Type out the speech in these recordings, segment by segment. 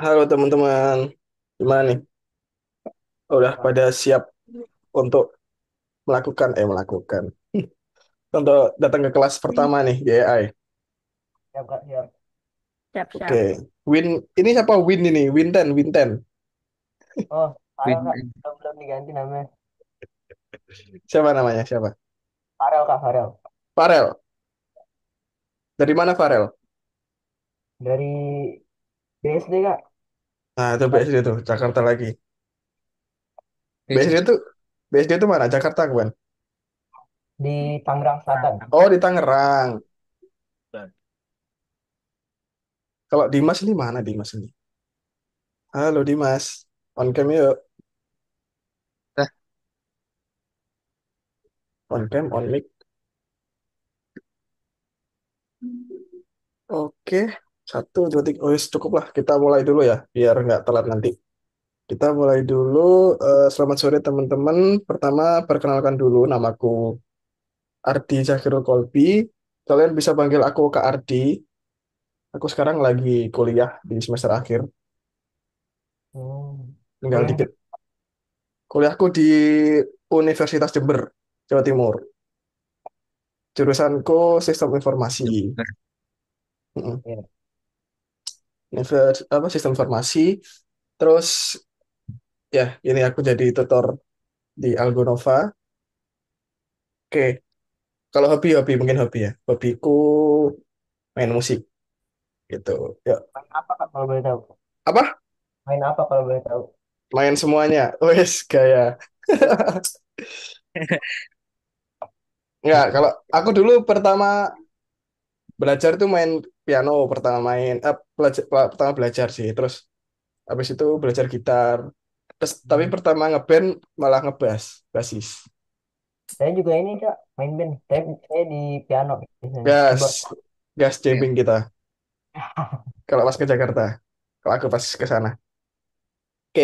Halo teman-teman, gimana nih? Udah pada siap untuk melakukan untuk datang ke kelas pertama nih di AI. Siap, Kak, siap. Oke, Siap-siap. Win ini siapa Win ini? Win 10. Oh, Farel, Kak. Win. Belum diganti namanya. Siapa namanya? Siapa? Farel, Kak, Farel. Farel. Dari mana Farel? Dari BSD, Kak. Nah, itu Jakarta. BSD tuh, Jakarta lagi. BSD Wis. itu BSD itu mana? Jakarta kan? Di Tangerang Selatan. Oh, di Tangerang. Kalau Dimas ini mana Dimas ini? Halo Dimas. On cam yuk. Dah, On cam, on mic. Oke. Satu, dua, tiga. Oh, cukup lah. Kita mulai dulu ya, biar nggak telat nanti. Kita mulai dulu. Selamat sore teman-teman. Pertama, perkenalkan dulu namaku Ardi Zahirul Kolbi. Kalian bisa panggil aku Kak Ardi. Aku sekarang lagi kuliah di semester akhir. Tinggal Kuliah di dikit. Kuliahku di Universitas Jember, Jawa Timur. Jurusanku Sistem Informasi. Jember. Mm-mm. ya. Apa Sistem Informasi. Terus ya, ini aku jadi tutor di Algonova. Oke, kalau hobi-hobi mungkin hobi ya. Hobiku main musik gitu. Ya, Main apa, Kak, kalau boleh tahu? apa? Main apa kalau boleh tahu? Main semuanya. Wes gaya. Enggak, kalau aku dulu pertama belajar tuh main piano, pertama main pertama belajar sih. Terus habis itu belajar gitar. Terus tapi Hmm. pertama ngeband malah ngebass, basis. Saya juga ini, Kak, main band. Saya di piano biasanya. Keyboard. Gas, gas Ya. jamming kita. Kalau pas ke Jakarta, kalau aku pas ke sana. Oke,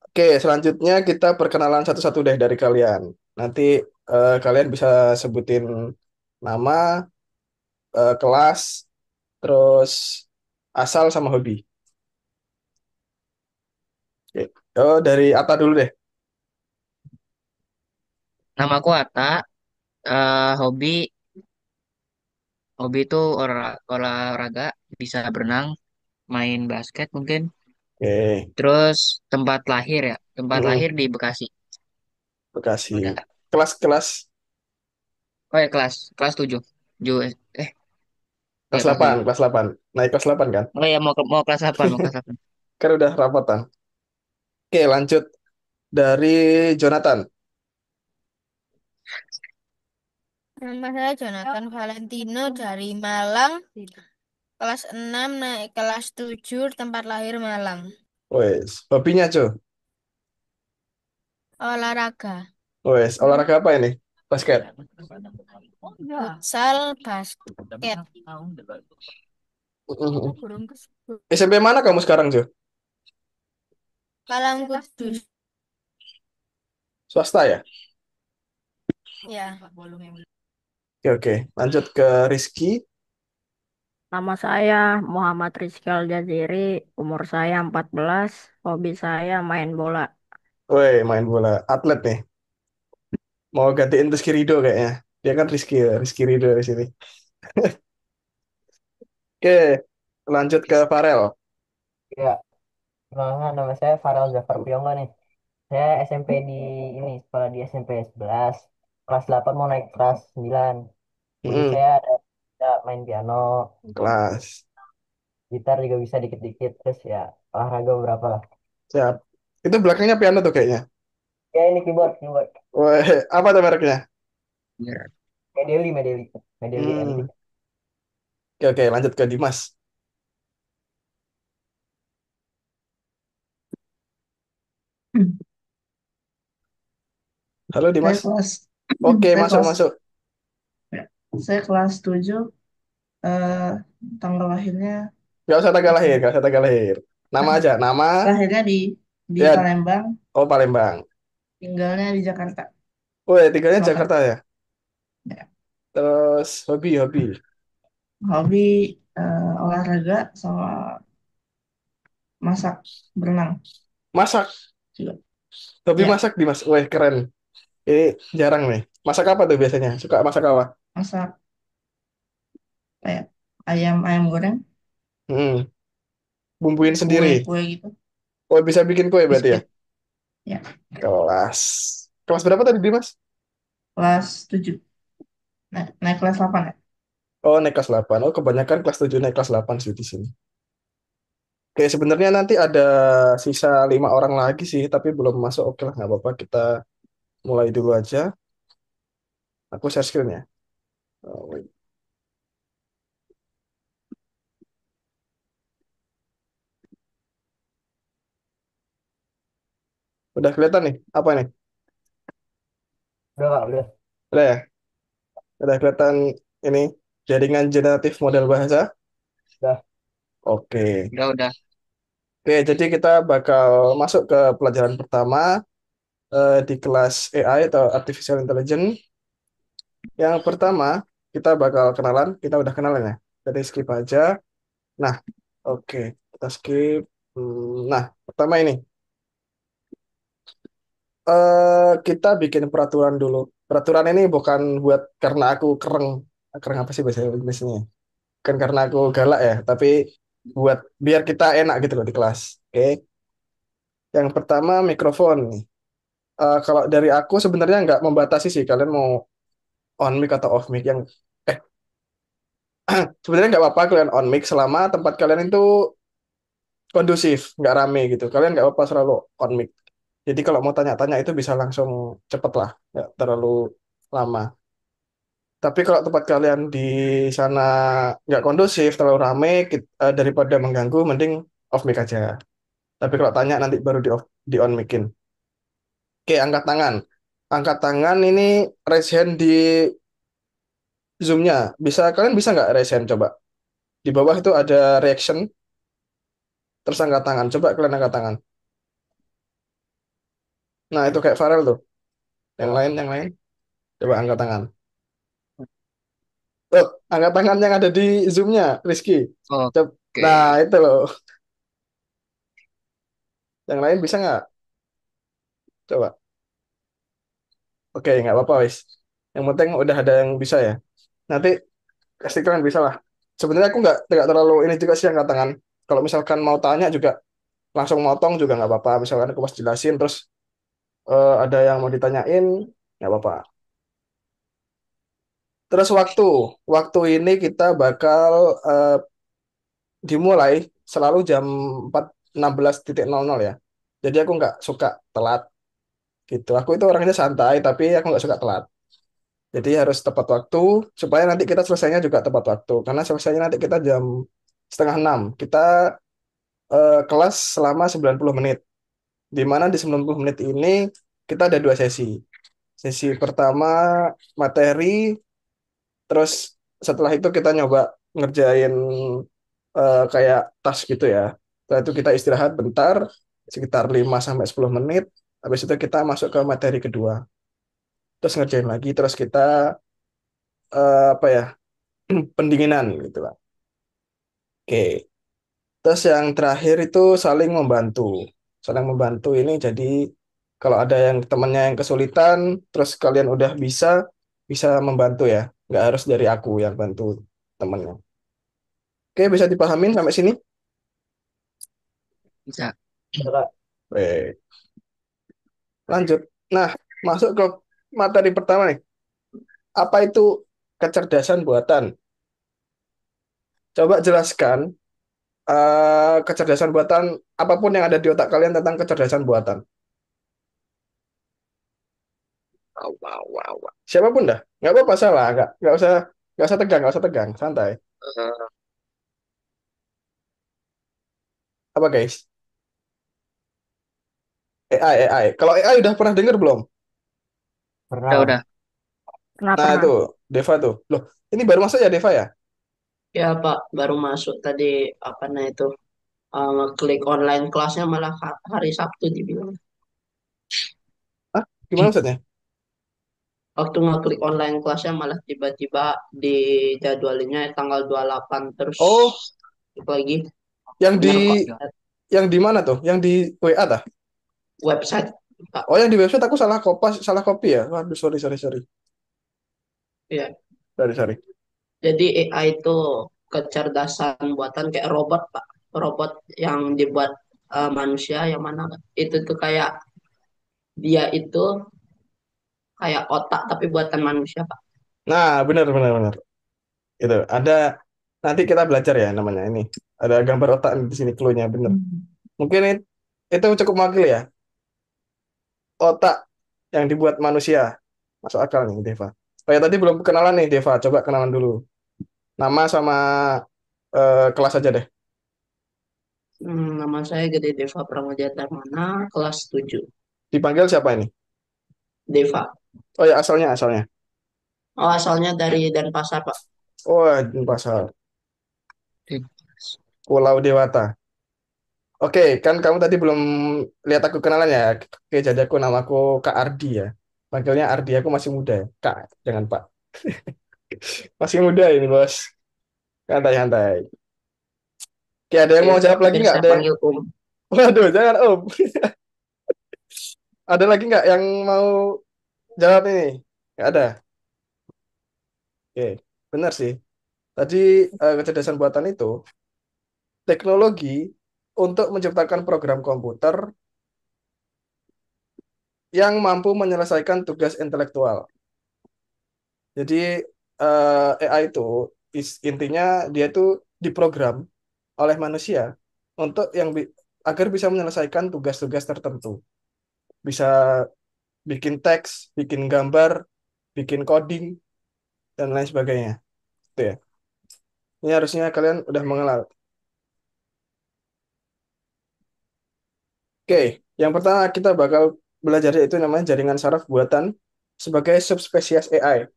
oke. Selanjutnya kita perkenalan satu-satu deh dari kalian. Nanti kalian bisa sebutin nama, kelas, terus asal sama hobi. Oke. Oh, dari Ata dulu deh. Namaku Ata. Hobi hobi itu olahraga, bisa berenang, main basket mungkin. Oke. Terus tempat lahir ya, tempat Mm-mm. lahir di Bekasi. Bekasi. Udah. Kelas-kelas Oh ya, kelas 7. Eh, ya kelas kelas 8, 7. kelas 8. Naik kelas 8 kan? Oh ya, mau kelas 8, mau kelas 8. Kan udah rapatan. Oke, lanjut dari Jonathan. Nama saya Jonathan Valentino dari Malang, kelas 6 naik kelas 7 tempat lahir Malang. Wes, hobinya cuy. Olahraga, Wes, olahraga apa ini? Basket. futsal, basket. Mm-mm. Burung kesebut. SMP mana kamu sekarang cuy? Malang Kudus, Swasta ya? ya. Oke, oke. Lanjut ke Rizky. Nama saya Muhammad Rizky Aljaziri, umur saya 14, hobi saya main bola. Woi, main bola. Atlet nih. Mau gantiin Rizky Rido kayaknya. Dia kan Rizky ya, Rizky Rido di sini. Oke, lanjut ke Farel. Ya, perkenalkan nama saya Farel Zafar Piyonggo nih. Saya SMP di ini, sekolah di SMP 11. Kelas 8 mau naik kelas 9. Hobi Mm-mm. saya ada main piano, Kelas. gitar juga bisa dikit-dikit. Terus ya, olahraga beberapa lah. Siap. Itu belakangnya piano tuh kayaknya. Ya, ini keyboard, keyboard. Woi, apa tuh mereknya? Ya. Medeli, Medeli. Medeli Hmm. antik. Oke, oke. Lanjut ke Dimas. Halo Saya Dimas. kelas Oke, saya masuk, kelas masuk. ya, saya kelas 7, eh tanggal lahirnya Gak usah tanggal apa lahir, ya? gak usah tanggal lahir. Nama aja, nama. Lahirnya di Ya, Palembang, oh Palembang. tinggalnya di Jakarta. Woi, tinggalnya Kota. Jakarta ya. Ya. Terus hobi, hobi. Hobi olahraga sama masak, berenang Masak. juga. Hobi Ya, masak Dimas. Wah, keren. Ini jarang nih. Masak apa tuh biasanya? Suka masak apa? masak kayak ayam ayam goreng, Hmm, bumbuin sendiri. kue-kue gitu, Oh, bisa bikin kue berarti ya? biskuit. Ya, Kelas. Kelas berapa tadi Dimas? kelas 7. Naik kelas 8 ya. Oh, naik kelas 8. Oh, kebanyakan kelas 7 naik kelas 8 sih di sini. Oke, sebenarnya nanti ada sisa 5 orang lagi sih, tapi belum masuk. Oke lah, nggak apa-apa. Kita mulai dulu aja. Aku share screen ya. Oh, wait. Udah kelihatan nih? Apa nih? Udah Kak, udah. Udah ya? Udah kelihatan ini jaringan generatif model bahasa? Udah. Oke. Udah. Oke, jadi kita bakal masuk ke pelajaran pertama di kelas AI atau Artificial Intelligence. Yang pertama, kita bakal kenalan. Kita udah kenalan ya. Jadi skip aja. Nah, oke. Kita skip. Nah, pertama ini. Kita bikin peraturan dulu. Peraturan ini bukan buat karena aku kereng. Kereng apa sih bahasa Inggrisnya? Bukan karena aku galak ya, tapi buat biar kita enak gitu loh di kelas. Oke. Yang pertama mikrofon. Kalau dari aku sebenarnya nggak membatasi sih kalian mau on mic atau off mic yang eh sebenarnya nggak apa-apa kalian on mic selama tempat kalian itu kondusif, nggak rame gitu. Kalian nggak apa-apa selalu on mic. Jadi kalau mau tanya-tanya itu bisa langsung cepet lah, nggak terlalu lama. Tapi kalau tempat kalian di sana nggak kondusif, terlalu rame, daripada mengganggu, mending off mic aja. Tapi kalau tanya nanti baru di on micin. Oke, angkat tangan. Angkat tangan ini raise hand di Zoom-nya. Kalian bisa nggak raise hand coba? Di bawah itu ada reaction, terus angkat tangan. Coba kalian angkat tangan. Nah, itu kayak Farel tuh. Yang lain. Coba angkat tangan. Tuh, angkat tangan yang ada di Zoom-nya, Rizky. Coba. Nah, Oke. itu loh. Yang lain bisa nggak? Coba. Oke, nggak apa-apa, wis. Yang penting udah ada yang bisa ya. Nanti pasti kalian bisa lah. Sebenarnya aku nggak terlalu ini juga sih angkat tangan. Kalau misalkan mau tanya juga langsung motong juga nggak apa-apa. Misalkan aku pas jelasin terus ada yang mau ditanyain, nggak apa-apa. Terus waktu ini kita bakal eh, dimulai selalu jam 4.16.00 ya. Jadi aku nggak suka telat gitu. Aku itu orangnya santai, tapi aku nggak suka telat. Jadi harus tepat waktu supaya nanti kita selesainya juga tepat waktu. Karena selesainya nanti kita jam setengah 6. Kita kelas selama 90 menit. Di mana di 90 menit ini kita ada 2 sesi. Sesi pertama materi, terus setelah itu kita nyoba ngerjain kayak tas gitu ya. Setelah itu kita istirahat bentar, sekitar 5 sampai 10 menit. Habis itu kita masuk ke materi kedua. Terus ngerjain lagi, terus kita apa ya, pendinginan gitu lah. Oke. Terus yang terakhir itu saling membantu. Saling membantu ini jadi kalau ada yang temannya yang kesulitan, terus kalian udah bisa membantu ya. Nggak harus dari aku yang bantu temennya. Oke, bisa dipahamin sampai sini? Bisa. Udah, Kak. Baik, lanjut. Nah, masuk ke materi pertama nih. Apa itu kecerdasan buatan? Coba jelaskan kecerdasan buatan apapun yang ada di otak kalian tentang kecerdasan buatan. Wow, wow, wow, wow. Siapapun dah, nggak apa-apa salah, nggak usah tegang, santai. Eh, Apa guys? AI. Kalau AI udah pernah dengar belum? Pernah. udah. Pernah, Nah pernah. itu, Deva tuh. Loh, ini baru masuk ya Deva ya? Ya Pak, baru masuk tadi apa nah itu klik online kelasnya malah hari Sabtu dibilang. Hah? Gimana maksudnya? Waktu ngeklik online kelasnya malah tiba-tiba di jadwalnya tanggal 28 terus Oh, itu lagi yang di bener kok. Yang di mana tuh? Yang di WA tah? Website, Pak. Oh, yang di website aku salah copy ya. Waduh, sorry, sorry, sorry. Ya. Sorry, sorry. Jadi AI itu kecerdasan buatan kayak robot, Pak. Robot yang dibuat manusia yang mana itu tuh kayak dia itu kayak otak tapi buatan manusia, Pak. Nah, benar, benar, benar. Itu ada, nanti kita belajar ya namanya ini. Ada gambar otak di sini clue-nya, bener. Mungkin itu cukup makil ya. Otak yang dibuat manusia. Masuk akal nih, Deva. Oh ya, tadi belum kenalan nih, Deva. Coba kenalan dulu. Nama sama kelas aja deh. Nama saya Gede Deva Pramodja Mana, kelas 7. Dipanggil siapa ini? Deva. Oh ya, asalnya. Oh, asalnya dari Denpasar, Pak. Oh, Denpasar. Di- Pulau Dewata. Oke, kan kamu tadi belum lihat aku kenalan ya. Oke, jadi namaku Kak Ardi ya. Panggilnya Ardi, aku masih muda ya. Kak, jangan Pak. Masih muda ini, Bos. Santai-santai. Oke, ada yang Oke, mau jawab lagi biar nggak? saya panggil Om. Waduh, jangan Om. Ada lagi nggak yang mau jawab ini? Nggak ada. Oke, benar sih. Tadi kecerdasan buatan itu teknologi untuk menciptakan program komputer yang mampu menyelesaikan tugas intelektual. Jadi AI itu intinya dia itu diprogram oleh manusia untuk agar bisa menyelesaikan tugas-tugas tertentu. Bisa bikin teks, bikin gambar, bikin coding dan lain sebagainya. Itu ya. Ini harusnya kalian udah mengenal. Oke, yang pertama kita bakal belajar yaitu namanya jaringan saraf buatan sebagai subspesies AI.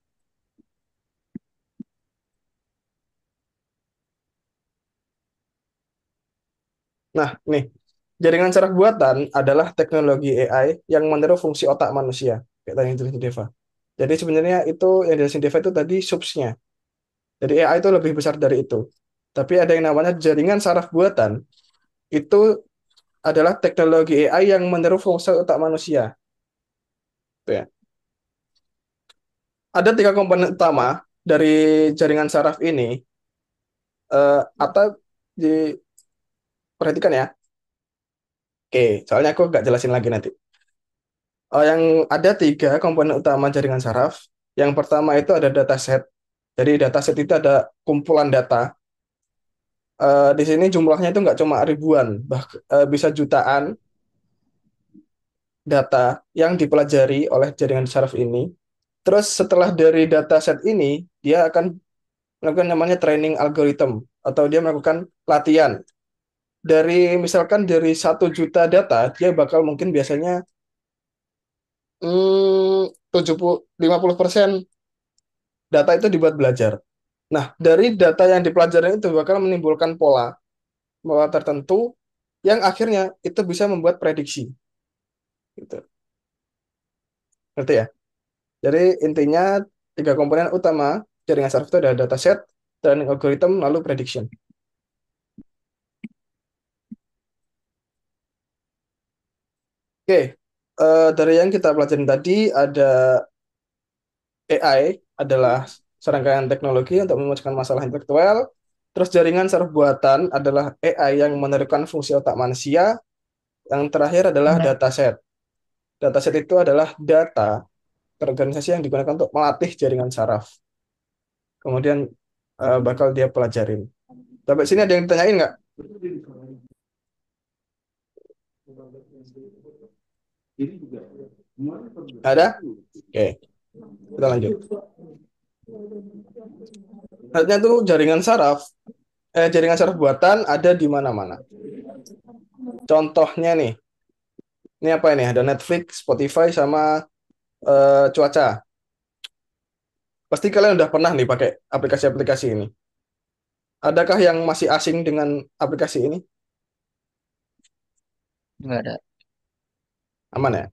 Nah, nih, jaringan saraf buatan adalah teknologi AI yang meniru fungsi otak manusia. Kayak tadi yang dijelasin Deva. Jadi sebenarnya itu yang dijelasin Deva itu tadi subsnya. Jadi AI itu lebih besar dari itu. Tapi ada yang namanya jaringan saraf buatan, itu adalah teknologi AI yang meniru fungsi otak manusia. Gitu ya. Ada tiga komponen utama dari jaringan saraf ini, atau diperhatikan ya. Oke, soalnya aku nggak jelasin lagi nanti. Yang ada tiga komponen utama jaringan saraf. Yang pertama itu ada dataset. Jadi dataset itu ada kumpulan data. Di sini jumlahnya itu nggak cuma ribuan, bisa jutaan data yang dipelajari oleh jaringan saraf ini. Terus setelah dari dataset ini, dia akan melakukan namanya training algorithm atau dia melakukan latihan. Misalkan dari 1 juta data, dia bakal mungkin biasanya 50% data itu dibuat belajar. Nah, dari data yang dipelajari itu bakal menimbulkan pola tertentu yang akhirnya itu bisa membuat prediksi. Gitu. Ngerti ya? Jadi intinya tiga komponen utama jaringan saraf itu ada dataset, training algorithm, lalu prediction. Oke, dari yang kita pelajarin tadi ada AI adalah serangkaian teknologi untuk memutuskan masalah intelektual. Terus jaringan saraf buatan adalah AI yang menerapkan fungsi otak manusia. Yang terakhir adalah dataset. Dataset itu adalah data terorganisasi yang digunakan untuk melatih jaringan saraf. Kemudian bakal dia pelajarin. Sampai sini ada yang ditanyain nggak? Ada? Oke, kita lanjut. Artinya tuh jaringan saraf buatan ada di mana-mana. Contohnya nih, ini apa ini? Ada Netflix, Spotify, sama cuaca. Pasti kalian udah pernah nih pakai aplikasi-aplikasi ini. Adakah yang masih asing dengan aplikasi ini? Nggak ada. Aman ya?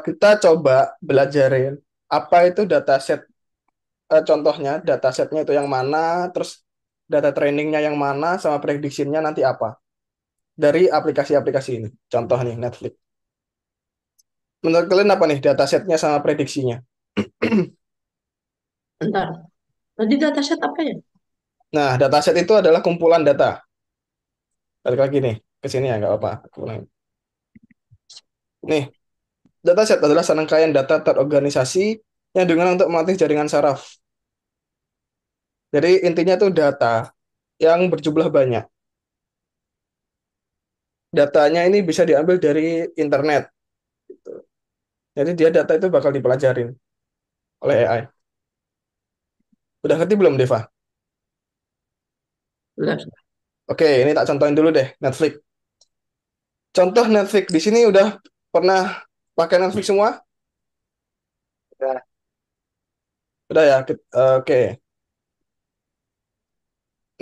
Kita coba belajarin apa itu dataset. Contohnya datasetnya itu yang mana, terus data trainingnya yang mana, sama prediksinya nanti apa. Dari aplikasi-aplikasi ini. Contoh nih, Netflix. Menurut kalian apa nih datasetnya sama prediksinya? Bentar. Tadi dataset apa ya? Nah, dataset itu adalah kumpulan data. Balik lagi nih, ke sini ya, nggak apa-apa. Aku ulangi. Nih, dataset adalah serangkaian data terorganisasi yang digunakan untuk melatih jaringan saraf. Jadi intinya itu data yang berjumlah banyak. Datanya ini bisa diambil dari internet. Jadi dia data itu bakal dipelajarin oleh AI. Udah ngerti belum, Deva? Udah. Oke, ini tak contohin dulu deh, Netflix. Contoh Netflix di sini udah pernah pakai Netflix semua? Udah. Udah ya. Oke.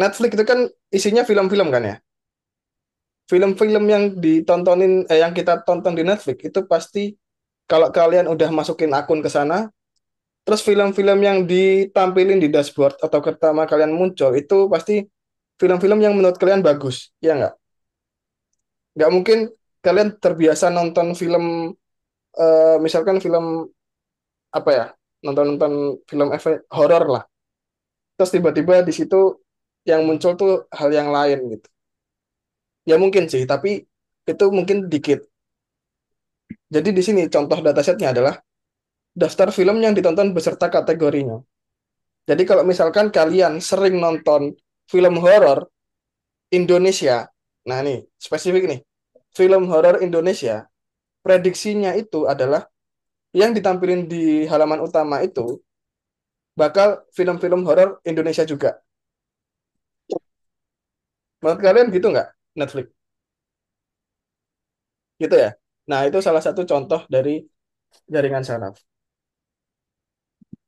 Netflix itu kan isinya film-film kan ya. Film-film yang yang kita tonton di Netflix itu pasti kalau kalian udah masukin akun ke sana, terus film-film yang ditampilin di dashboard atau pertama kalian muncul itu pasti film-film yang menurut kalian bagus, ya nggak? Nggak mungkin kalian terbiasa nonton film, misalkan film apa ya, nonton-nonton film efek horor lah. Terus tiba-tiba di situ yang muncul tuh hal yang lain gitu. Ya mungkin sih, tapi itu mungkin dikit. Jadi di sini contoh datasetnya adalah daftar film yang ditonton beserta kategorinya. Jadi kalau misalkan kalian sering nonton film horor Indonesia, nah nih spesifik nih, film horor Indonesia, prediksinya itu adalah yang ditampilin di halaman utama itu bakal film-film horor Indonesia juga. Menurut kalian gitu nggak, Netflix? Gitu ya? Nah, itu salah satu contoh dari jaringan saraf.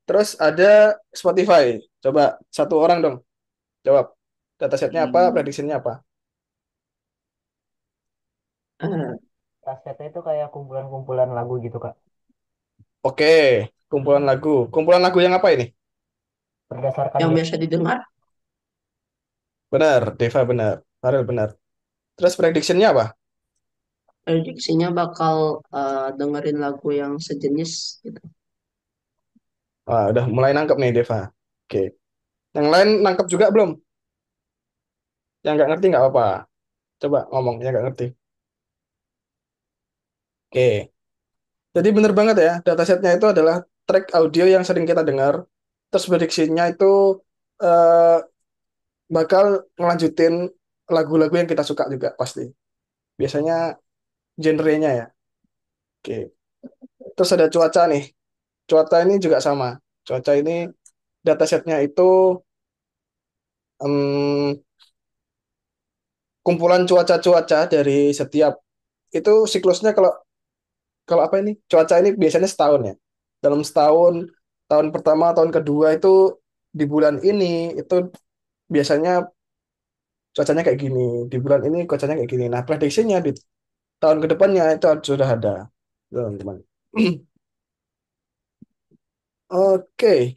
Terus ada Spotify. Coba satu orang dong jawab. Datasetnya apa, Hmm, prediksinya apa? Eh, Kasetnya itu kayak kumpulan-kumpulan lagu gitu, Kak. Oke, kumpulan lagu. Kumpulan lagu yang apa ini? Berdasarkan yang genre. biasa didengar, Benar, Deva benar. Farel benar. Terus prediksinya apa? prediksinya bakal dengerin lagu yang sejenis gitu. Wah, udah mulai nangkep nih Deva. Oke. Yang lain nangkep juga belum? Yang nggak ngerti nggak apa-apa. Coba ngomong yang nggak ngerti. Oke. Jadi benar banget ya, datasetnya itu adalah track audio yang sering kita dengar. Terus prediksinya itu eh, bakal ngelanjutin lagu-lagu yang kita suka juga pasti. Biasanya genrenya ya. Oke. Terus ada cuaca nih. Cuaca ini juga sama. Cuaca ini datasetnya itu em, kumpulan cuaca-cuaca dari setiap itu siklusnya kalau kalau apa ini? Cuaca ini biasanya setahun ya. Dalam setahun, tahun pertama, tahun kedua itu di bulan ini itu biasanya cuacanya kayak gini. Di bulan ini cuacanya kayak gini. Nah, prediksinya di tahun ke depannya itu sudah ada, teman-teman. Oke.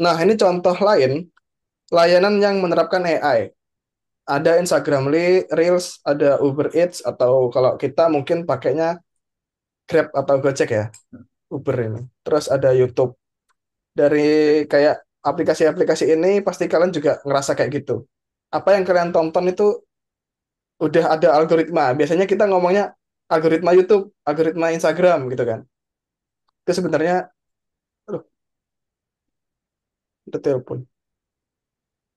Nah, ini contoh lain layanan yang menerapkan AI. Ada Instagram Reels, ada Uber Eats, atau kalau kita mungkin pakainya Grab atau Gojek ya, Uber ini. Terus ada YouTube. Dari kayak aplikasi-aplikasi ini pasti kalian juga ngerasa kayak gitu. Apa yang kalian tonton itu udah ada algoritma. Biasanya kita ngomongnya algoritma YouTube, algoritma Instagram gitu kan. Itu sebenarnya, aduh, itu telepon.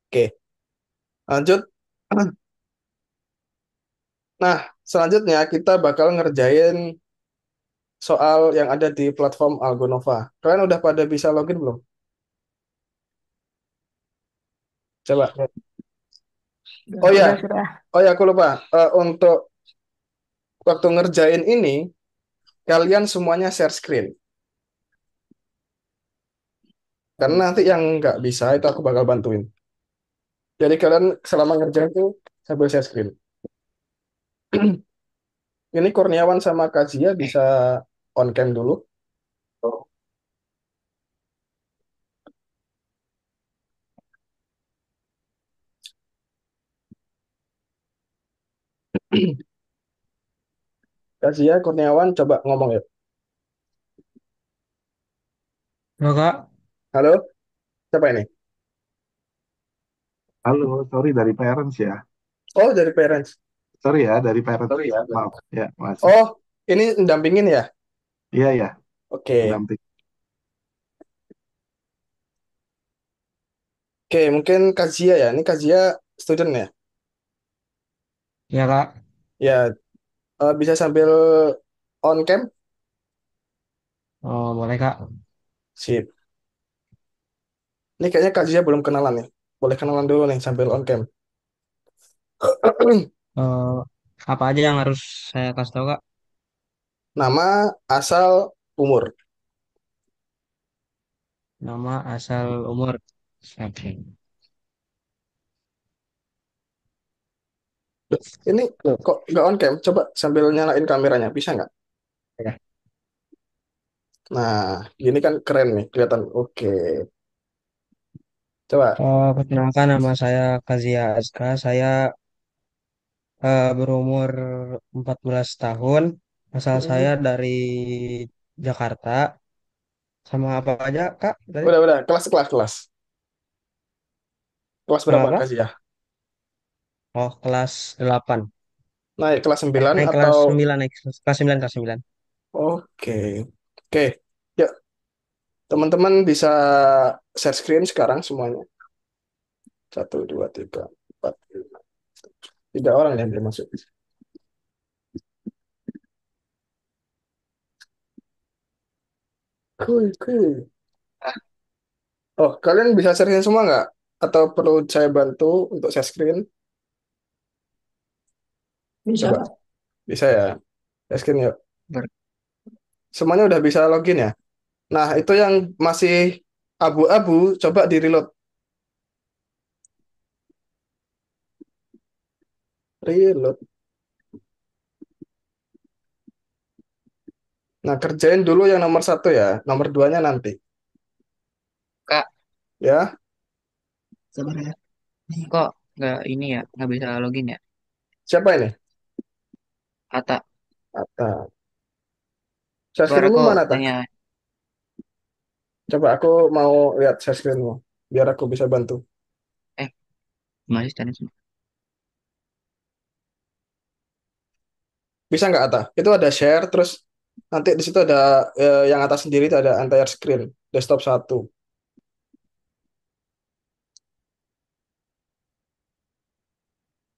Oke, lanjut. Nah, selanjutnya kita bakal ngerjain soal yang ada di platform Algonova. Kalian udah pada bisa login belum? Coba. Ya, Oh ya, Sudah. oh ya aku lupa. Untuk waktu ngerjain ini, kalian semuanya share screen. Karena nanti yang nggak bisa itu aku bakal bantuin. Jadi kalian selama ngerjain itu sambil share screen. Ini Kurniawan sama Kazia bisa on cam dulu. Kazia Kurniawan, coba ngomong ya. Halo Kak. Halo, siapa ini? Halo, sorry dari parents ya. Oh, dari parents. Sorry ya, dari parents. Sorry ya. Maaf ya, masih. Oh, ini ndampingin ya? Iya ya, Oke. pendamping. Oke, mungkin Kazia ya. Ini Kazia student ya. Ya Kak. Ya, bisa sambil on cam. Oh boleh Kak. Sip. Ini kayaknya Kazia belum kenalan nih. Boleh kenalan dulu nih sambil on cam. Eh, apa aja yang harus saya kasih tahu Kak? Nama, asal, umur. Nama, asal, umur. Oke. Loh, ini kok nggak on cam? Coba sambil nyalain kameranya, bisa nggak? Ya. Nah, gini kan keren nih, kelihatan. Oke, coba. Perkenalkan nama saya Kazia Azka. Saya berumur 14 tahun. Asal saya Hmm. dari Jakarta. Sama apa aja Kak tadi? Udah, kelas, kelas, kelas. Kelas berapa, Apa? Kazia? Oh, kelas 8. Naik kelas 9 Naik kelas atau... 9, naik kelas 9, kelas 9. Oke, oke. Ya, teman-teman bisa share screen sekarang semuanya. Satu, dua, tiga, empat, lima. 3 orang yang belum masuk. Cool, cool. Oh, kalian bisa share screen semua nggak? Atau perlu saya bantu untuk share screen? Bisa, Coba, Pak. bisa ya? Share screen yuk. Ber- Semuanya udah bisa login ya? Nah, itu yang masih abu-abu, coba di reload. Reload. Nah, kerjain dulu yang nomor satu ya. Nomor duanya nanti. Kak, Ya, sabar ya. Kok nggak ini ya, nggak bisa login ya? siapa ini? Ata, Atta. Share baru screenmu kok mana, Atta? tanya, Coba aku mau lihat share screenmu. Biar aku bisa bantu. eh, masih tanya sih. Bisa nggak, Atta? Itu ada share, terus nanti di situ ada yang atas sendiri itu ada entire screen. Desktop satu.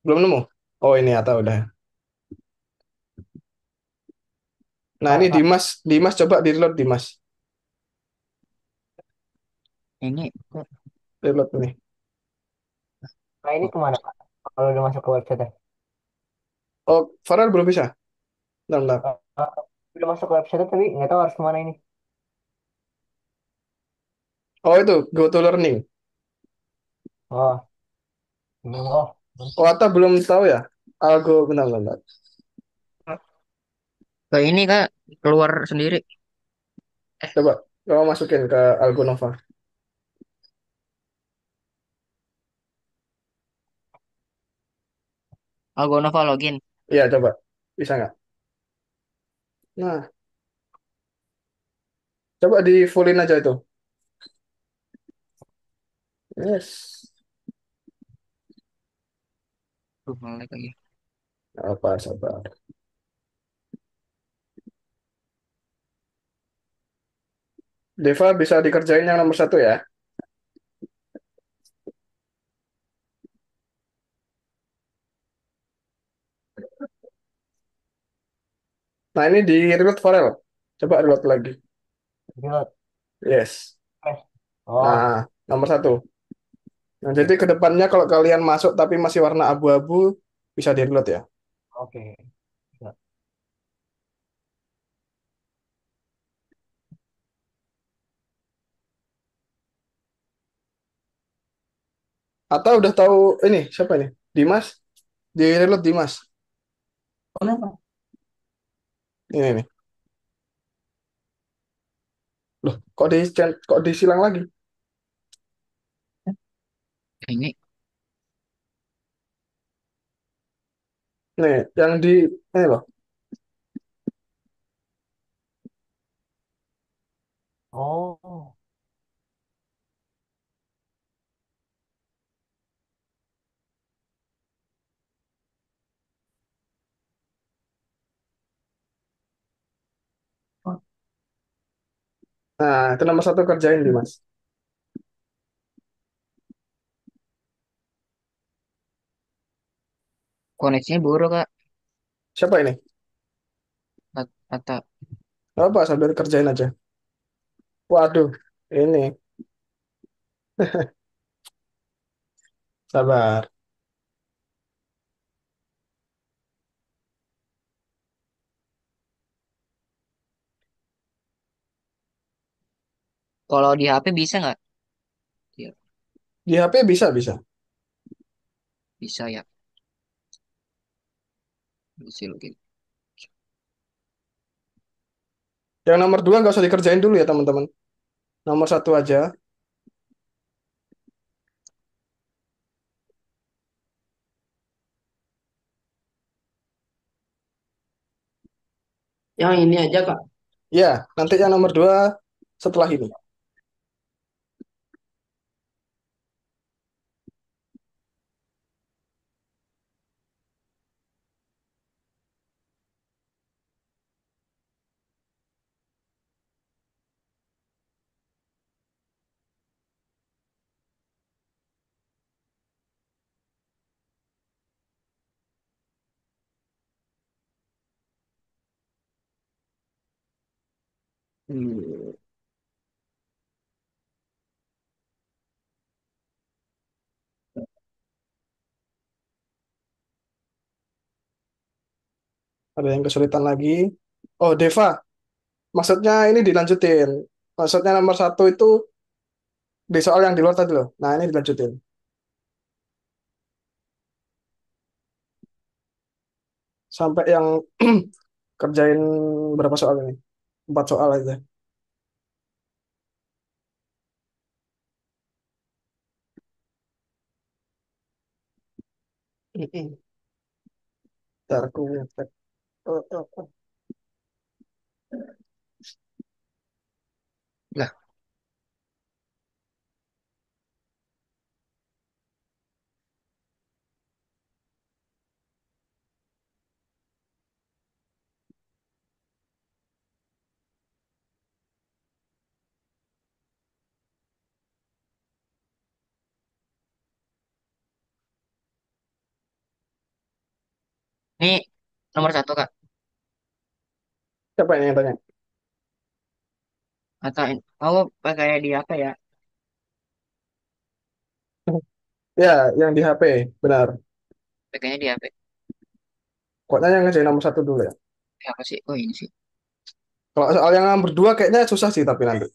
Belum nemu? Oh, ini Atta udah. Nah, ini Pak, Dimas. Dimas coba di reload, Dimas. Ini kok, Reload nih. Pak ini kemana Pak? Kalau udah masuk ke website ya? Oh, Farel belum bisa. Bentar, bentar. Eh, udah masuk ke website tapi nggak tahu harus kemana ini. Oh, itu. Go to learning. Oh, belum. Oh, Oh, Atta belum tahu ya? Algo, bentar, bentar, bentar. ke ini Kak, keluar sendiri. Coba, kamu masukin ke Algo Nova. Algonova login. Iya, coba. Bisa nggak? Nah, coba di fullin aja itu. Yes. Tuh, melek lagi. Apa, sabar. Deva bisa dikerjain yang nomor satu ya. Nah, ini di reload Farel. Coba reload lagi. reload. Yes. Eh. Oh, Nah, nomor satu. Nah, jadi ke depannya kalau kalian masuk tapi masih warna abu-abu, bisa di reload ya. oke. Ya. Atau udah tahu ini siapa ini? Dimas? Di reload Dimas. Kenapa? Ini nih. Loh, kok disilang lagi? Ini Nih, yang di ini loh. Oh, Nah, itu nomor satu kerjain Dimas. Koneksinya buruk, Kak. Siapa ini? Kata Gak apa, sambil kerjain aja. Waduh, ini. Sabar. kalau di HP bisa nggak? Iya, Di HP bisa, bisa. bisa ya. Bisa login. Yang nomor dua nggak usah dikerjain dulu ya, teman-teman. Nomor satu aja. Yang ini aja Kak. Ya, nanti yang nomor dua setelah ini. Hmm, ada yang kesulitan lagi. Oh, Deva. Maksudnya ini dilanjutin. Maksudnya nomor satu itu di soal yang di luar tadi loh. Nah, ini dilanjutin. Sampai yang kerjain berapa soal ini? Empat soal aja. Ntar aku ngecek. Oh. Lah, ini nomor satu, Kak. Siapa ini yang tanya? Kata kamu pakai di apa ya? Ya, yang di HP. Benar. Pakainya di HP. Pokoknya yang ngerjain nomor satu dulu ya. Apa sih? Oh, ini sih. Kalau soal yang nomor dua kayaknya susah sih tapi nanti.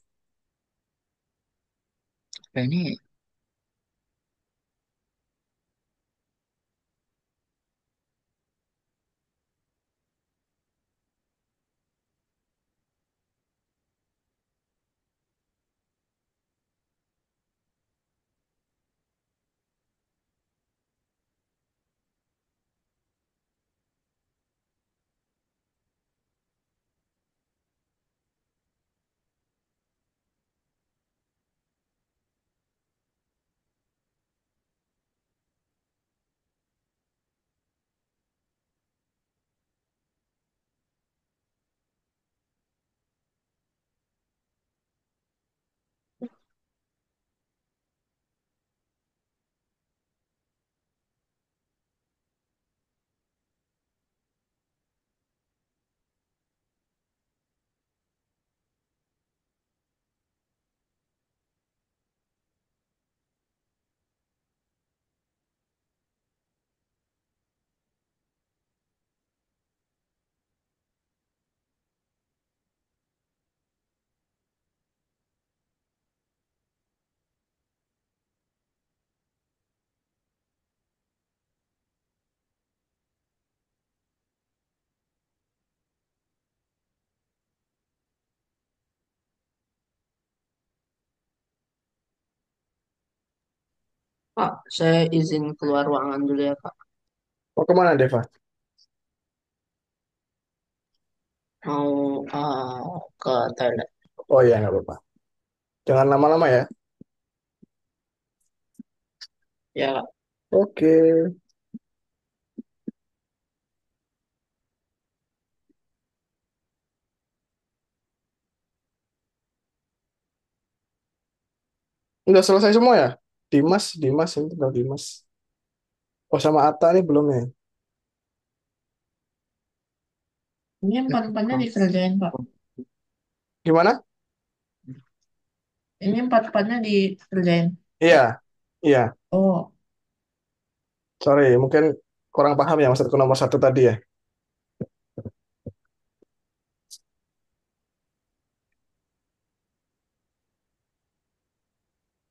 Apa ini? Pak, saya izin keluar ruangan dulu ya Kak. Mau kemana, Deva? mau ke toilet. Oh iya, nggak apa-apa. Jangan lama-lama ya. Ya, Oke. Udah selesai semua ya? Dimas ini tinggal Dimas. Oh sama Atta nih belum ya? Ini empat-empatnya dikerjain, Pak. Gimana? Ini empat-empatnya dikerjain. Iya, iya. Oh, Sorry, mungkin kurang paham ya maksudku nomor satu tadi ya.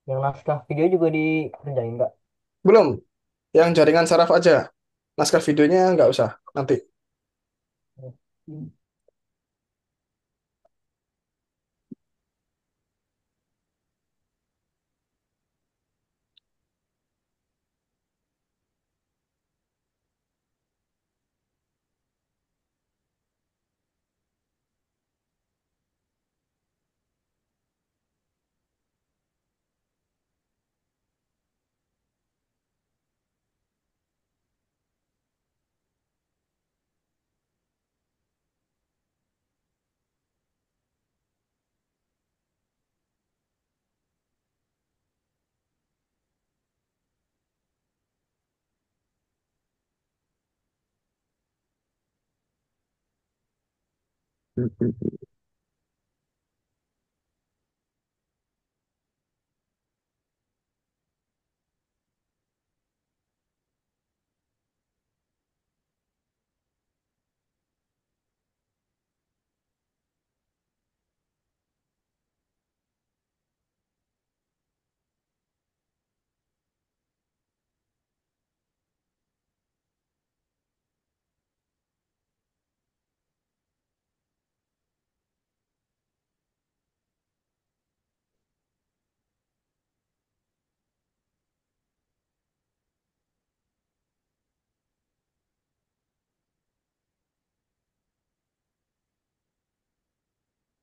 Yang naskah video juga dikerjain nggak? Belum. Yang jaringan saraf aja. Naskah videonya nggak usah. Nanti.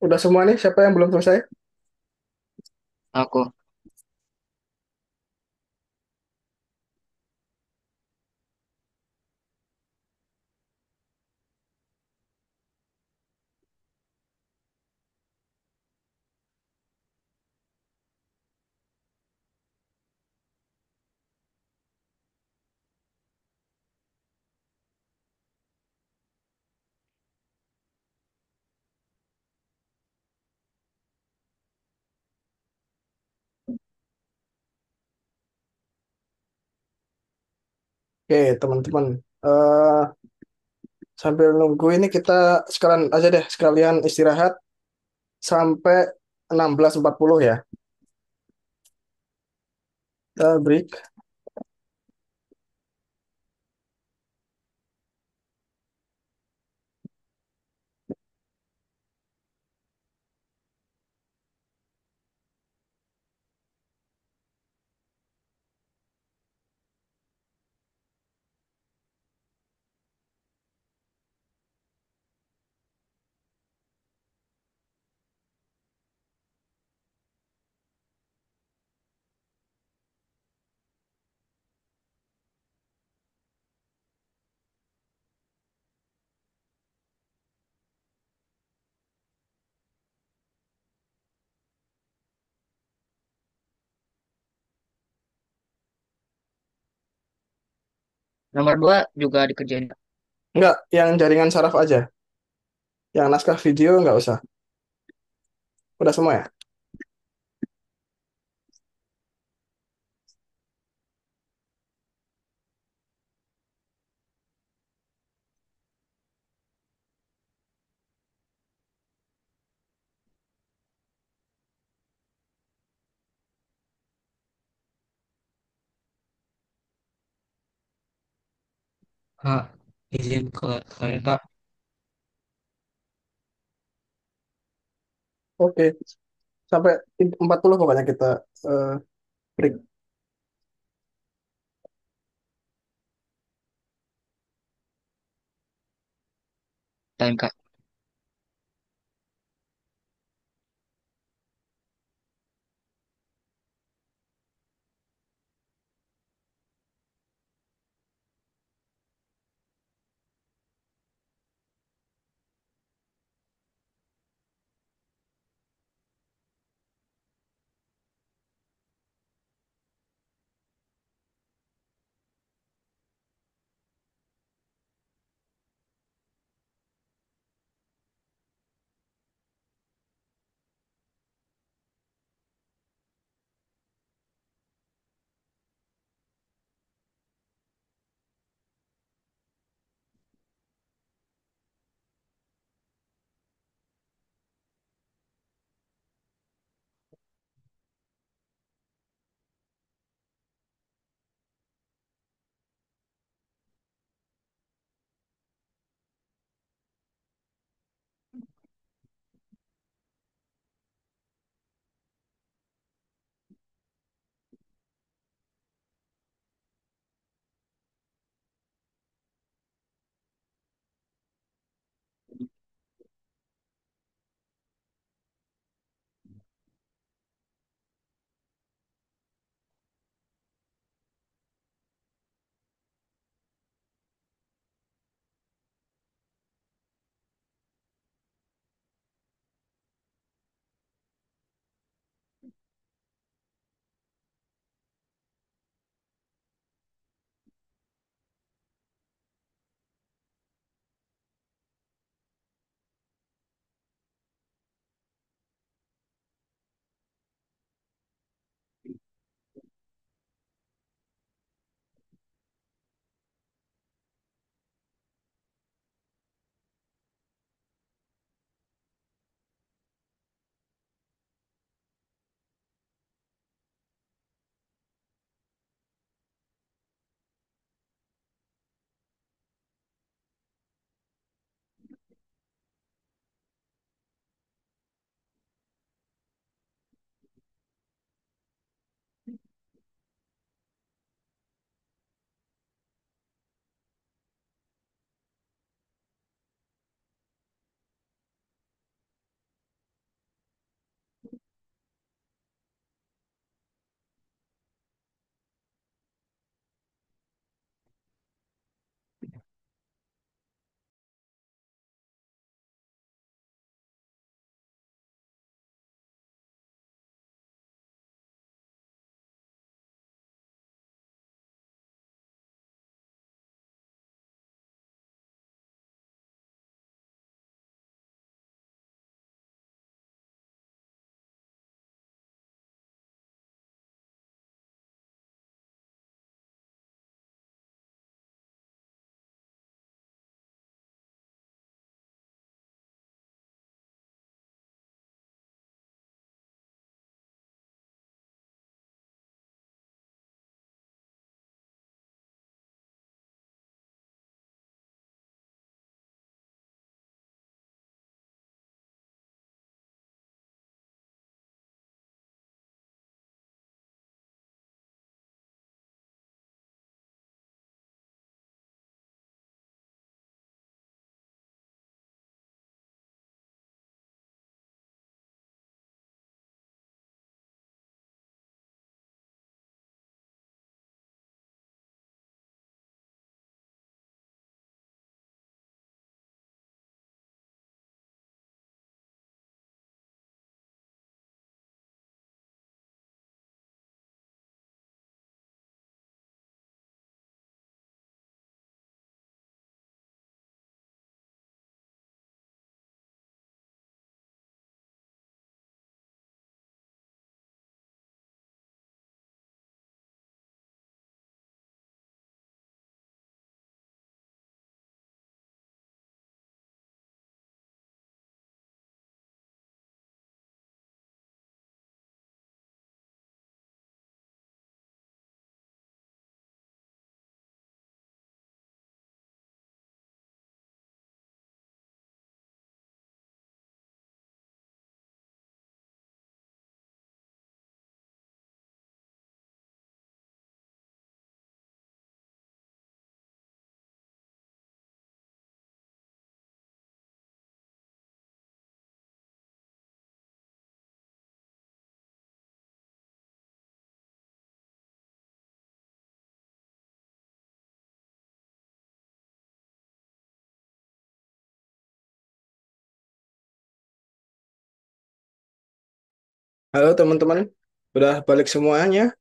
Udah semua nih, siapa yang belum selesai? Aku. Oke, teman-teman. Eh sambil nunggu ini kita sekalian aja deh, sekalian istirahat sampai 16.40 ya. Kita break. Nomor 2 juga dikerjain. Enggak, yang jaringan saraf aja. Yang naskah video nggak usah. Udah semua ya? Kak, izin ke toilet, Kak. Oke, sampai 40 pokoknya kita eh, break. Time, Kak. Halo teman-teman, udah balik semuanya?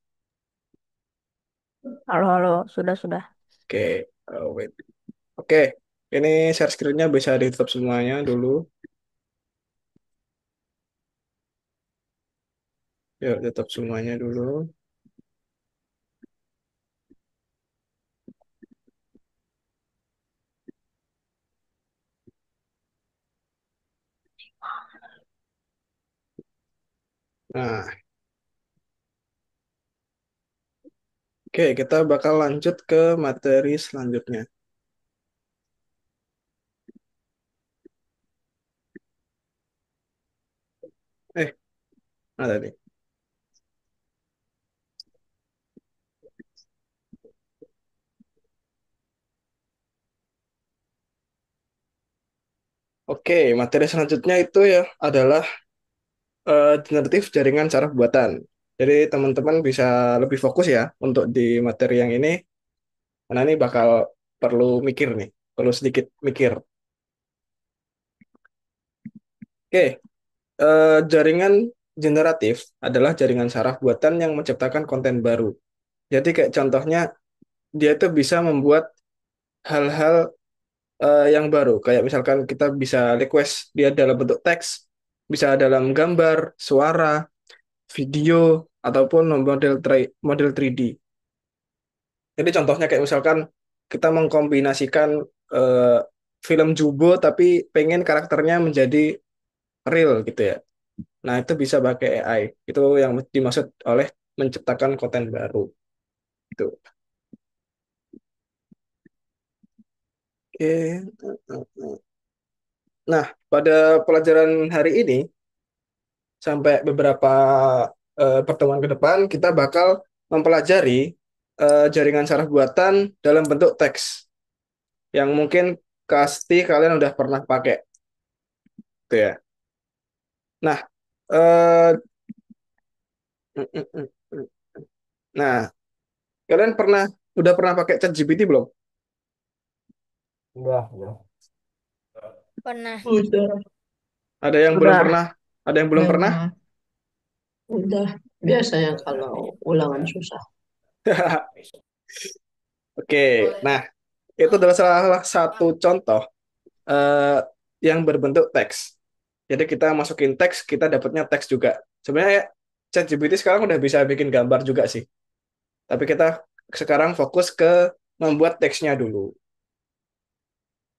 Halo, halo, sudah. Oke, wait. Oke, ini share screen-nya bisa ditutup semuanya dulu. Yuk, tutup semuanya dulu. Nah, oke, kita bakal lanjut ke materi selanjutnya. Nah tadi. Oke, materi selanjutnya itu ya adalah generatif jaringan saraf buatan. Jadi teman-teman bisa lebih fokus ya untuk di materi yang ini, karena ini bakal perlu mikir nih, perlu sedikit mikir. Oke, jaringan generatif adalah jaringan saraf buatan yang menciptakan konten baru. Jadi kayak contohnya dia itu bisa membuat hal-hal yang baru. Kayak misalkan kita bisa request dia dalam bentuk teks, bisa dalam gambar, suara, video, ataupun model 3D. Jadi contohnya kayak misalkan kita mengkombinasikan eh, film Jubo tapi pengen karakternya menjadi real gitu ya. Nah, itu bisa pakai AI. Itu yang dimaksud oleh menciptakan konten baru. Itu. Oke. Nah, pada pelajaran hari ini sampai beberapa pertemuan ke depan kita bakal mempelajari jaringan saraf buatan dalam bentuk teks yang mungkin pasti kalian udah pernah pakai, gitu ya. Nah, eh, nah, kalian udah pernah pakai ChatGPT belum? Udah. Pernah. Udah. Ada yang belum Udah. pernah? Ada yang belum pernah? Pernah. Udah. Biasanya kalau ulangan susah. Oke, nah itu adalah salah satu contoh eh, yang berbentuk teks. Jadi kita masukin teks, kita dapatnya teks juga. Sebenarnya ChatGPT sekarang udah bisa bikin gambar juga sih. Tapi kita sekarang fokus ke membuat teksnya dulu.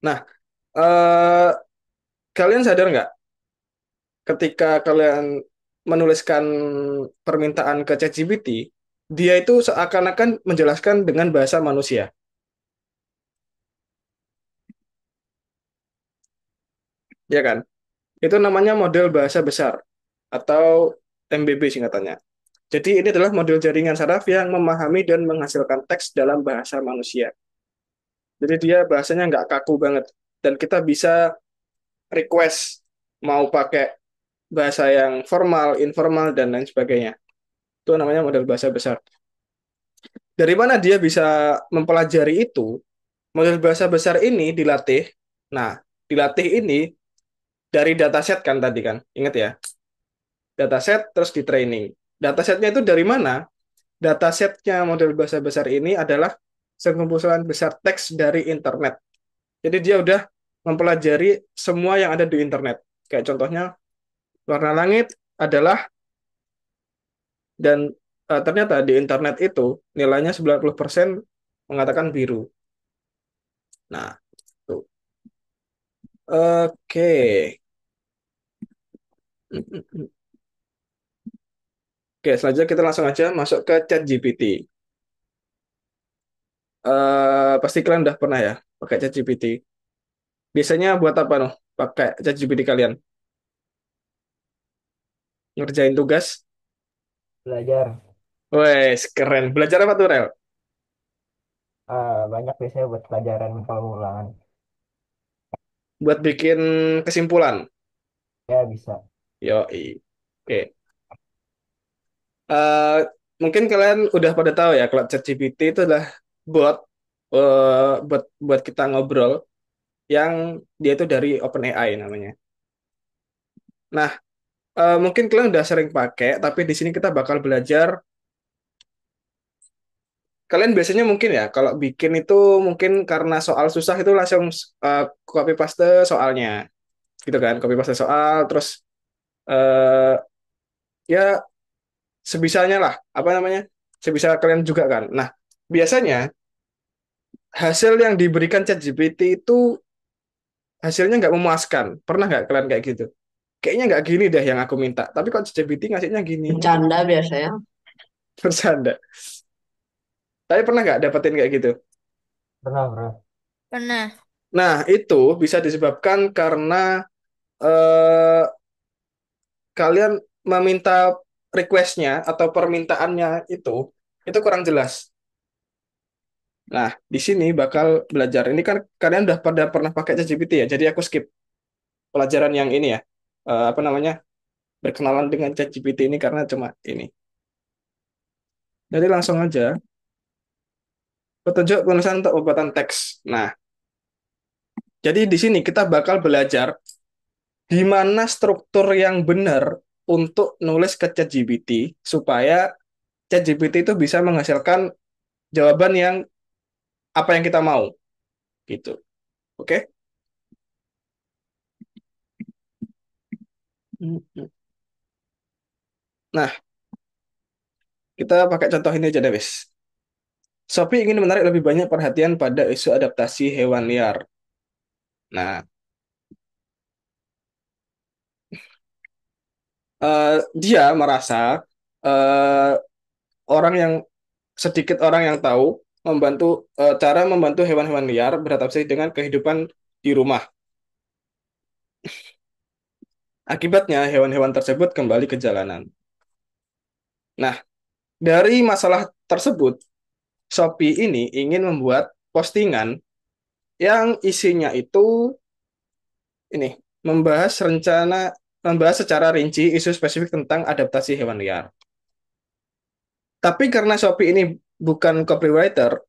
Nah, eh, kalian sadar nggak ketika kalian menuliskan permintaan ke ChatGPT, dia itu seakan-akan menjelaskan dengan bahasa manusia, ya kan? Itu namanya model bahasa besar atau MBB singkatannya. Jadi ini adalah model jaringan saraf yang memahami dan menghasilkan teks dalam bahasa manusia. Jadi dia bahasanya nggak kaku banget. Dan kita bisa request mau pakai bahasa yang formal, informal, dan lain sebagainya. Itu namanya model bahasa besar. Dari mana dia bisa mempelajari itu? Model bahasa besar ini dilatih. Nah, dilatih ini dari dataset kan tadi kan. Ingat ya, dataset terus di training. Datasetnya itu dari mana? Datasetnya model bahasa besar ini adalah sekumpulan besar teks dari internet. Jadi dia udah mempelajari semua yang ada di internet. Kayak contohnya warna langit adalah dan ternyata di internet itu nilainya 90% mengatakan biru. Nah, tuh. Oke. Oke, selanjutnya kita langsung aja masuk ke ChatGPT. Pasti kalian udah pernah ya pakai ChatGPT. Biasanya buat apa noh? Pakai ChatGPT kalian? Ngerjain tugas? Belajar. Wes, keren. Belajar apa tuh, Rel? Banyak biasanya buat pelajaran kalau ulangan. Buat bikin kesimpulan. Ya bisa. Yoi. Oke. Eh, Mungkin kalian udah pada tahu ya kalau ChatGPT itu adalah bot buat kita ngobrol yang dia itu dari OpenAI namanya. Nah, Mungkin kalian udah sering pakai, tapi di sini kita bakal belajar. Kalian biasanya mungkin ya, kalau bikin itu mungkin karena soal susah itu langsung copy paste soalnya, gitu kan? Copy paste soal, terus eh, ya sebisanya lah, apa namanya? Sebisa kalian juga kan. Nah, biasanya hasil yang diberikan ChatGPT itu hasilnya nggak memuaskan. Pernah nggak kalian kayak gitu? Kayaknya nggak gini deh yang aku minta. Tapi kok ChatGPT ngasihnya gini, gitu. Bercanda biasanya. Bercanda. Tapi pernah nggak dapetin kayak gitu? Pernah, pernah. Pernah. Nah, itu bisa disebabkan karena eh, kalian meminta requestnya atau permintaannya itu kurang jelas. Nah, di sini bakal belajar. Ini kan kalian udah pada pernah pakai ChatGPT ya, jadi aku skip pelajaran yang ini ya. Apa namanya? Berkenalan dengan ChatGPT ini karena cuma ini. Jadi langsung aja petunjuk penulisan untuk pembuatan teks. Nah, jadi di sini kita bakal belajar gimana struktur yang benar untuk nulis ke ChatGPT supaya ChatGPT itu bisa menghasilkan jawaban yang apa yang kita mau gitu. Oke? Nah, kita pakai contoh ini aja deh, wis. Shopee ingin menarik lebih banyak perhatian pada isu adaptasi hewan liar. Nah, dia merasa eh, orang yang sedikit orang yang tahu membantu cara membantu hewan-hewan liar beradaptasi dengan kehidupan di rumah. Akibatnya, hewan-hewan tersebut kembali ke jalanan. Nah, dari masalah tersebut, Shopee ini ingin membuat postingan yang isinya itu ini membahas secara rinci isu spesifik tentang adaptasi hewan liar. Tapi karena Shopee ini bukan copywriter,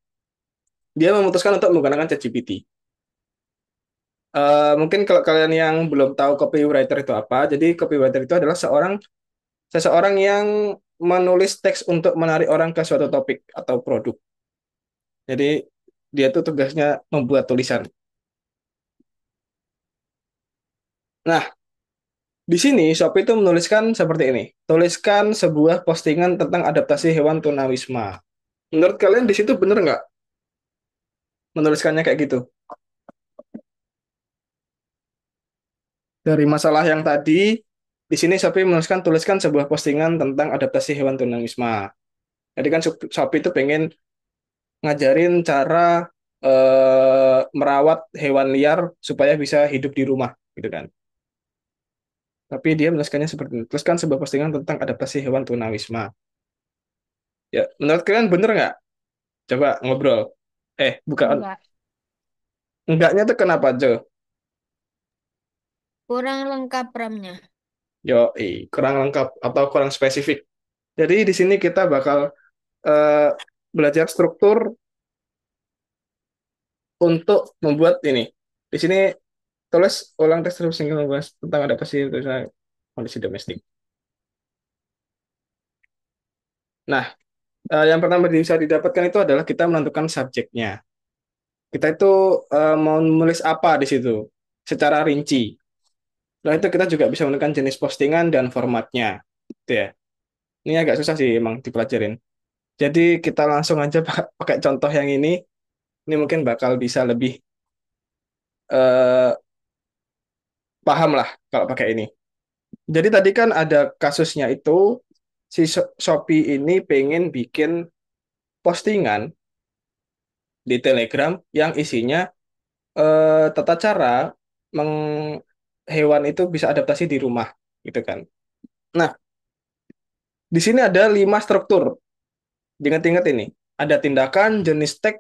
dia memutuskan untuk menggunakan ChatGPT. Mungkin kalau kalian yang belum tahu copywriter itu apa, jadi copywriter itu adalah seseorang yang menulis teks untuk menarik orang ke suatu topik atau produk. Jadi dia tuh tugasnya membuat tulisan. Nah, di sini Shopee itu menuliskan seperti ini. Tuliskan sebuah postingan tentang adaptasi hewan tunawisma. Menurut kalian di situ bener nggak menuliskannya kayak gitu? Dari masalah yang tadi, di sini Shopee menuliskan tuliskan sebuah postingan tentang adaptasi hewan tunawisma. Jadi kan Shopee itu pengen ngajarin cara merawat hewan liar supaya bisa hidup di rumah, gitu kan. Tapi dia menuliskannya seperti ini. Tuliskan sebuah postingan tentang adaptasi hewan tunawisma. Ya, menurut kalian bener nggak? Coba ngobrol. Bukan. Enggak. Enggaknya tuh kenapa, Jo? Kurang lengkap RAM-nya. Yo, kurang lengkap atau kurang spesifik. Jadi di sini kita bakal eh, belajar struktur untuk membuat ini. Di sini tulis ulang teks terus sehingga membahas tentang adaptasi kondisi domestik. Nah, yang pertama bisa didapatkan itu adalah kita menentukan subjeknya. Kita itu mau menulis apa di situ secara rinci. Setelah itu kita juga bisa menentukan jenis postingan dan formatnya. Gitu ya. Ini agak susah sih emang dipelajarin. Jadi kita langsung aja pakai contoh yang ini. Ini mungkin bakal bisa lebih eh, paham lah kalau pakai ini. Jadi tadi kan ada kasusnya itu si Shopee ini pengen bikin postingan di Telegram yang isinya tata cara meng hewan itu bisa adaptasi di rumah gitu kan. Nah, di sini ada 5 struktur. Ingat-ingat ini. Ada tindakan, jenis tag,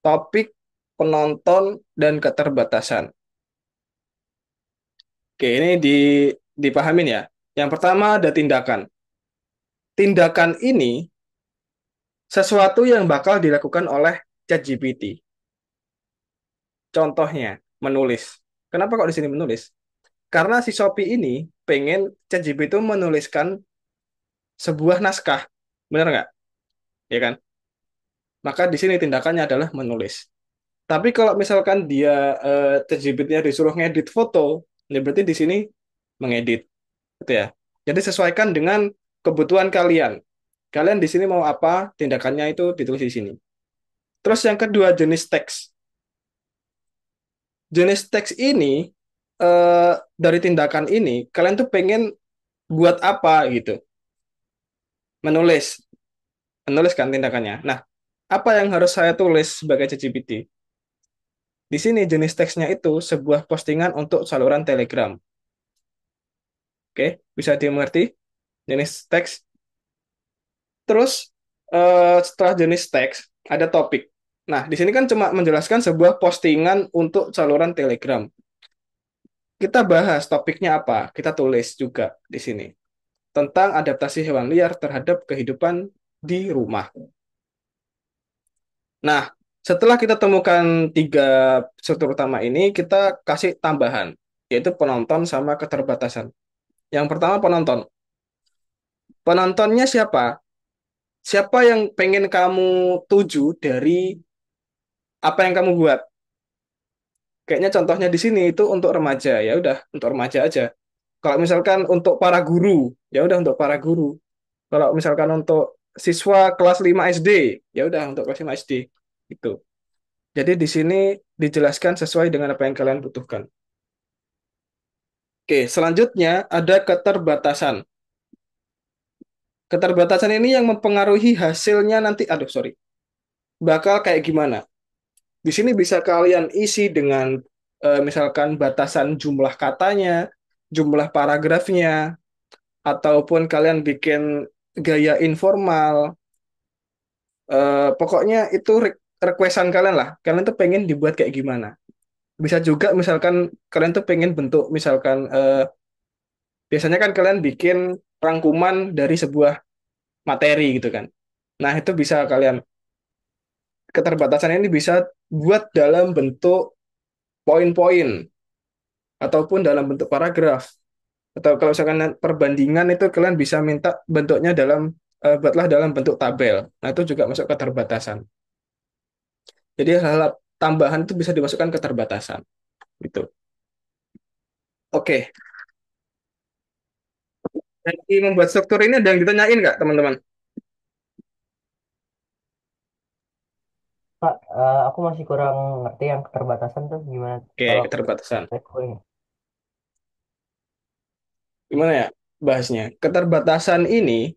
topik, penonton, dan keterbatasan. Oke, ini dipahamin ya. Yang pertama ada tindakan. Tindakan ini sesuatu yang bakal dilakukan oleh ChatGPT. Contohnya, menulis. Kenapa kok di sini menulis? Karena si Shopee ini pengen ChatGPT itu menuliskan sebuah naskah. Benar nggak? Ya kan? Maka di sini tindakannya adalah menulis. Tapi kalau misalkan dia ChatGPT-nya disuruh ngedit foto, ya berarti di sini mengedit, gitu ya. Jadi sesuaikan dengan kebutuhan kalian. Kalian di sini mau apa, tindakannya itu ditulis di sini. Terus yang kedua, jenis teks. Jenis teks ini dari tindakan ini, kalian tuh pengen buat apa gitu? Menulis, menulis kan tindakannya. Nah, apa yang harus saya tulis sebagai ChatGPT? Di sini jenis teksnya itu sebuah postingan untuk saluran Telegram. Oke, bisa dimengerti? Jenis teks. Terus setelah jenis teks ada topik. Nah, di sini kan cuma menjelaskan sebuah postingan untuk saluran Telegram. Kita bahas topiknya apa? Kita tulis juga di sini tentang adaptasi hewan liar terhadap kehidupan di rumah. Nah, setelah kita temukan tiga struktur utama ini, kita kasih tambahan, yaitu penonton sama keterbatasan. Yang pertama penonton. Penontonnya siapa? Siapa yang pengen kamu tuju dari apa yang kamu buat? Kayaknya contohnya di sini itu untuk remaja, ya udah untuk remaja aja. Kalau misalkan untuk para guru, ya udah untuk para guru. Kalau misalkan untuk siswa kelas 5 SD, ya udah untuk kelas 5 SD. Itu. Jadi di sini dijelaskan sesuai dengan apa yang kalian butuhkan. Oke, selanjutnya ada keterbatasan. Keterbatasan ini yang mempengaruhi hasilnya nanti, aduh sorry, bakal kayak gimana? Di sini bisa kalian isi dengan misalkan batasan jumlah katanya, jumlah paragrafnya, ataupun kalian bikin gaya informal. Pokoknya itu requestan kalian lah. Kalian tuh pengen dibuat kayak gimana? Bisa juga misalkan kalian tuh pengen bentuk misalkan biasanya kan kalian bikin rangkuman dari sebuah materi gitu kan. Nah, itu bisa kalian keterbatasan ini bisa buat dalam bentuk poin-poin ataupun dalam bentuk paragraf. Atau kalau misalkan perbandingan itu kalian bisa minta bentuknya dalam buatlah dalam bentuk tabel. Nah, itu juga masuk keterbatasan. Jadi hal tambahan itu bisa dimasukkan keterbatasan gitu. Oke, jadi membuat struktur ini ada yang ditanyain nggak teman-teman? Pak, aku masih kurang ngerti yang keterbatasan tuh gimana Oke, kalau keterbatasan. request. Gimana ya bahasnya? Keterbatasan ini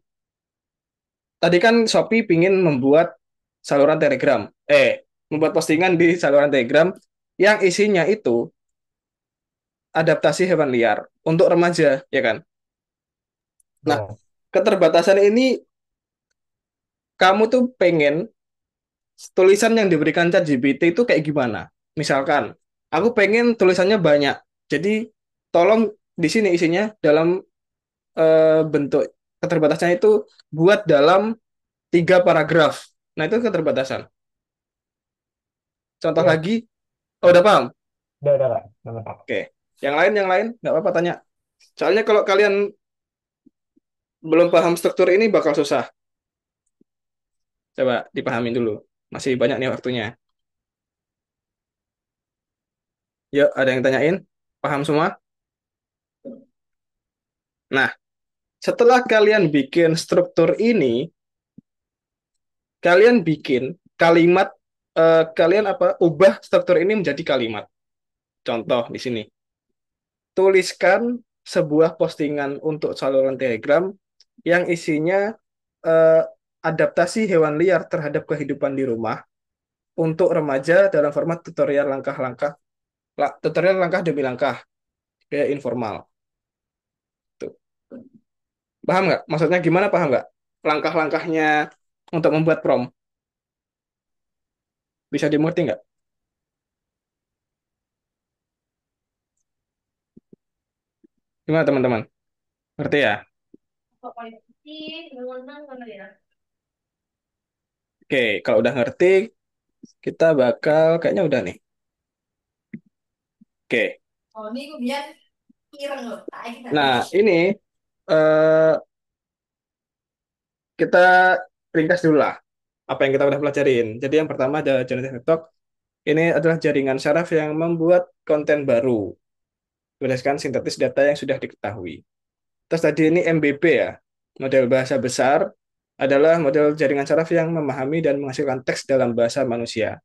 tadi kan Shopee pingin membuat saluran Telegram. Membuat postingan di saluran Telegram yang isinya itu adaptasi hewan liar untuk remaja, ya kan? Nah, Ya, keterbatasan ini kamu tuh pengen tulisan yang diberikan ChatGPT itu kayak gimana? Misalkan, aku pengen tulisannya banyak. Jadi, tolong di sini isinya dalam bentuk keterbatasannya itu buat dalam 3 paragraf. Nah, itu keterbatasan. Contoh ya, lagi, oh udah paham? udah Kak. Udah, Kak. Oke. Yang lain, nggak apa-apa tanya. Soalnya kalau kalian belum paham struktur ini bakal susah. Coba dipahamin dulu. Masih banyak nih waktunya. Yuk, ada yang tanyain? Paham semua? Nah, setelah kalian bikin struktur ini, kalian bikin kalimat, kalian apa? Ubah struktur ini menjadi kalimat. Contoh di sini. Tuliskan sebuah postingan untuk saluran Telegram yang isinya eh, adaptasi hewan liar terhadap kehidupan di rumah untuk remaja dalam format tutorial langkah-langkah, tutorial langkah demi langkah, kayak informal. Tuh. Paham nggak? Maksudnya gimana? Paham nggak? Langkah-langkahnya untuk membuat prompt. Bisa dimengerti nggak? Gimana teman-teman? Ngerti ya? Oke, kalau udah ngerti, kita bakal kayaknya udah nih. Oke, Nah, ini eh, kita ringkas dulu lah apa yang kita udah pelajarin. Jadi yang pertama ada generative network. Ini adalah jaringan saraf yang membuat konten baru berdasarkan sintetis data yang sudah diketahui. Terus tadi ini MBB ya, model bahasa besar adalah model jaringan saraf yang memahami dan menghasilkan teks dalam bahasa manusia.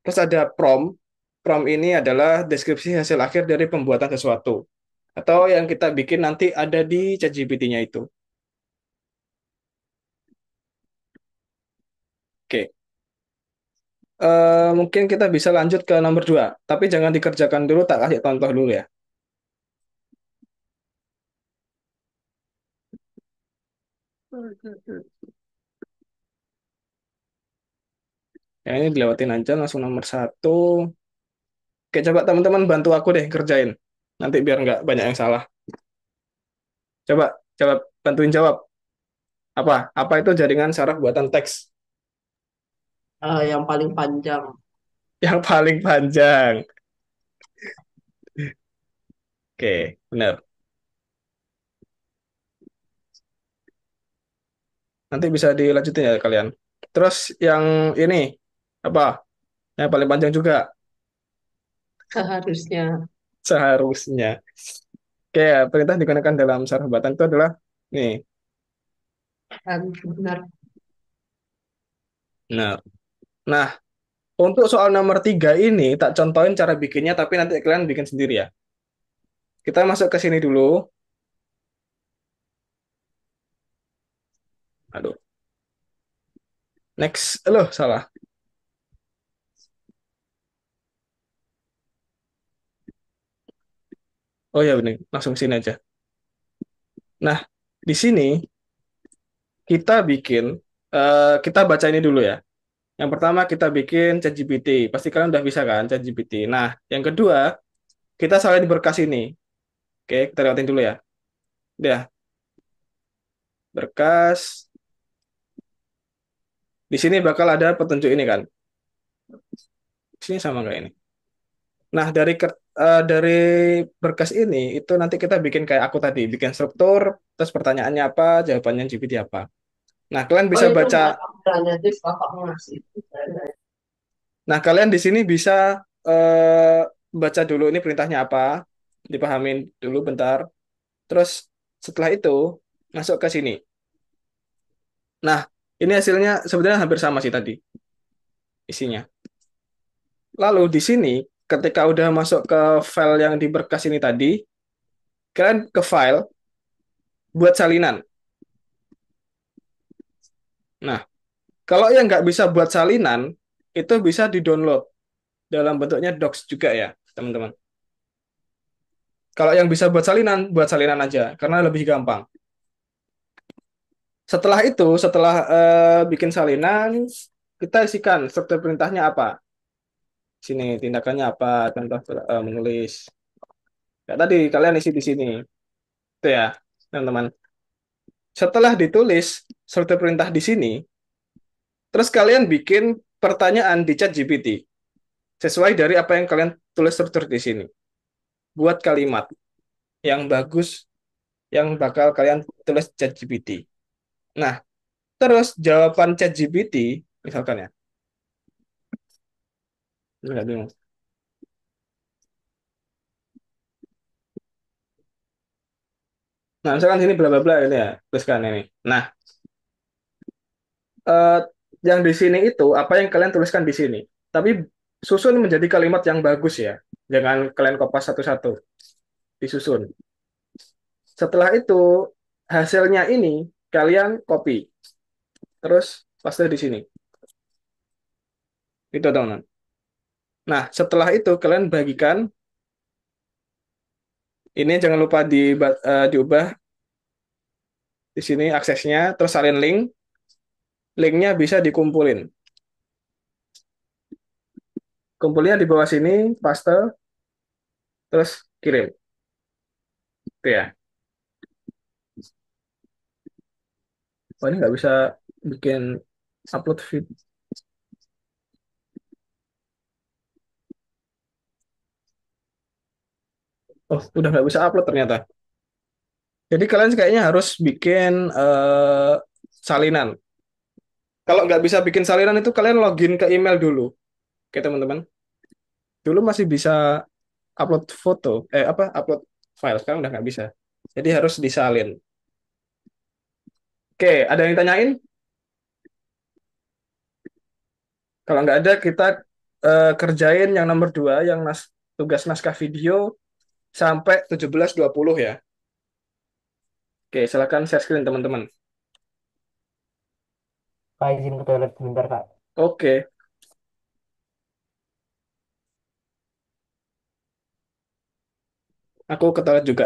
Terus ada prompt. Prompt ini adalah deskripsi hasil akhir dari pembuatan sesuatu. Atau yang kita bikin nanti ada di ChatGPT-nya itu. Oke. Mungkin kita bisa lanjut ke nomor 2. Tapi jangan dikerjakan dulu, tak kasih contoh dulu ya. Ya ini dilewatin aja langsung nomor 1. Oke, coba teman-teman bantu aku deh kerjain. Nanti biar nggak banyak yang salah. Coba, coba bantuin jawab. Apa? Apa itu jaringan saraf buatan teks? Yang paling panjang. Yang paling panjang. Oke, benar. Nanti bisa dilanjutin ya kalian. Terus yang ini, apa? Yang paling panjang juga. Seharusnya Seharusnya. Oke, ya, perintah digunakan dalam saraf buatan itu adalah, nih, kan benar. benar. Nah, untuk soal nomor 3 ini, tak contohin cara bikinnya, tapi nanti kalian bikin sendiri ya. Kita masuk ke sini dulu. Aduh, next. Loh, salah. Oh ya, benar. Langsung sini aja. Nah, di sini kita bikin, kita baca ini dulu ya. Yang pertama kita bikin ChatGPT. Pasti kalian udah bisa kan ChatGPT. Nah, yang kedua, kita salin berkas ini. Oke, kita lewatin dulu ya. Udah, berkas. Di sini bakal ada petunjuk ini kan. Di sini sama nggak ini? Nah, dari berkas ini itu nanti kita bikin kayak aku tadi, bikin struktur, terus pertanyaannya apa, jawabannya GPT apa. Nah, kalian Oh bisa itu baca. Mbak, alternatif kakak ngasih. Nah, kalian di sini bisa eh, baca dulu ini perintahnya apa, dipahamin dulu bentar. Terus setelah itu masuk ke sini. Nah, ini hasilnya sebenarnya hampir sama sih tadi isinya. Lalu di sini ketika udah masuk ke file yang di berkas ini tadi, kalian ke file buat salinan. Nah, kalau yang nggak bisa buat salinan, itu bisa di-download dalam bentuknya docs juga ya, teman-teman. Kalau yang bisa buat salinan aja, karena lebih gampang. Setelah itu, setelah bikin salinan, kita isikan struktur perintahnya apa. Sini tindakannya apa, contoh menulis. Ya, tadi kalian isi di sini. Itu ya, teman-teman. Setelah ditulis struktur perintah di sini, terus kalian bikin pertanyaan di chat GPT sesuai dari apa yang kalian tulis struktur di sini. Buat kalimat yang bagus yang bakal kalian tulis chat GPT. Nah, terus jawaban chat GPT, misalkan ya, nggak bingung. Nah, misalkan sini bla bla bla ini ya, tuliskan ini. Nah, eh, yang di sini itu apa yang kalian tuliskan di sini. Tapi susun menjadi kalimat yang bagus ya. Jangan kalian kopas satu-satu, disusun. Setelah itu hasilnya ini kalian copy, terus paste di sini. Itu teman. Nah, setelah itu kalian bagikan. Ini jangan lupa diubah di sini aksesnya, terus salin link. Linknya bisa dikumpulin. Kumpulnya di bawah sini, paste, terus kirim. Itu ya. Oh, ini nggak bisa bikin upload feed. Oh, udah nggak bisa upload ternyata. Jadi kalian kayaknya harus bikin salinan. Kalau nggak bisa bikin salinan itu kalian login ke email dulu. Oke, teman-teman. Dulu masih bisa upload foto, upload file. Sekarang udah nggak bisa. Jadi harus disalin. Oke, ada yang tanyain? Kalau nggak ada, kita kerjain yang nomor 2, yang tugas naskah video sampai 17.20 ya. Oke, silakan share screen teman-teman. Kak izin ke toilet sebentar Kak. Oke, aku ke toilet juga.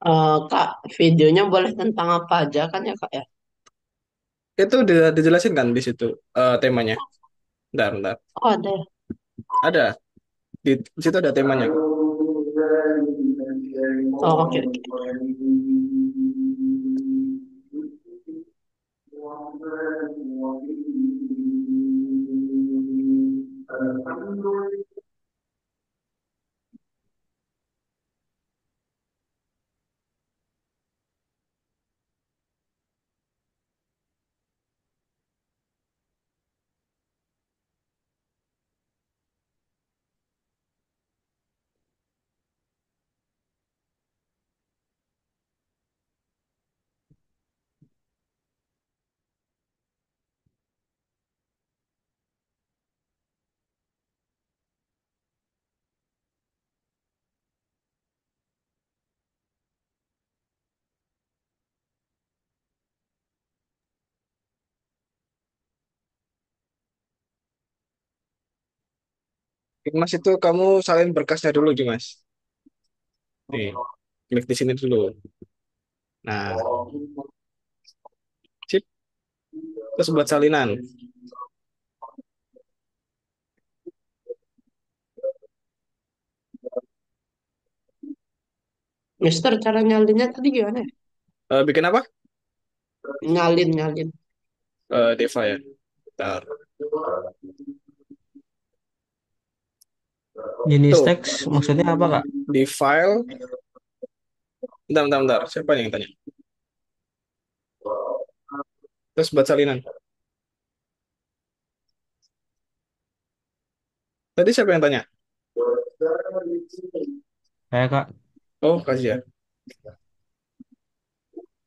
Kak, videonya boleh tentang apa aja kan ya Kak ya? Itu udah dijelasin kan di situ temanya. Bentar, bentar. Oh ada ya? Ada. Di situ ada temanya. Oh oke oke. Mas itu kamu salin berkasnya dulu, Mas. Nih, klik di sini dulu. Nah, sip. Terus buat salinan. Mister, cara nyalinnya tadi gimana ya? Bikin apa? Nyalin. Deva ya. Bentar. Jenis Tuh, teks maksudnya apa, Kak? di file. Bentar. Siapa yang tanya? Terus buat salinan. Tadi siapa yang tanya? Kayak, Kak, Oh, kasih ya.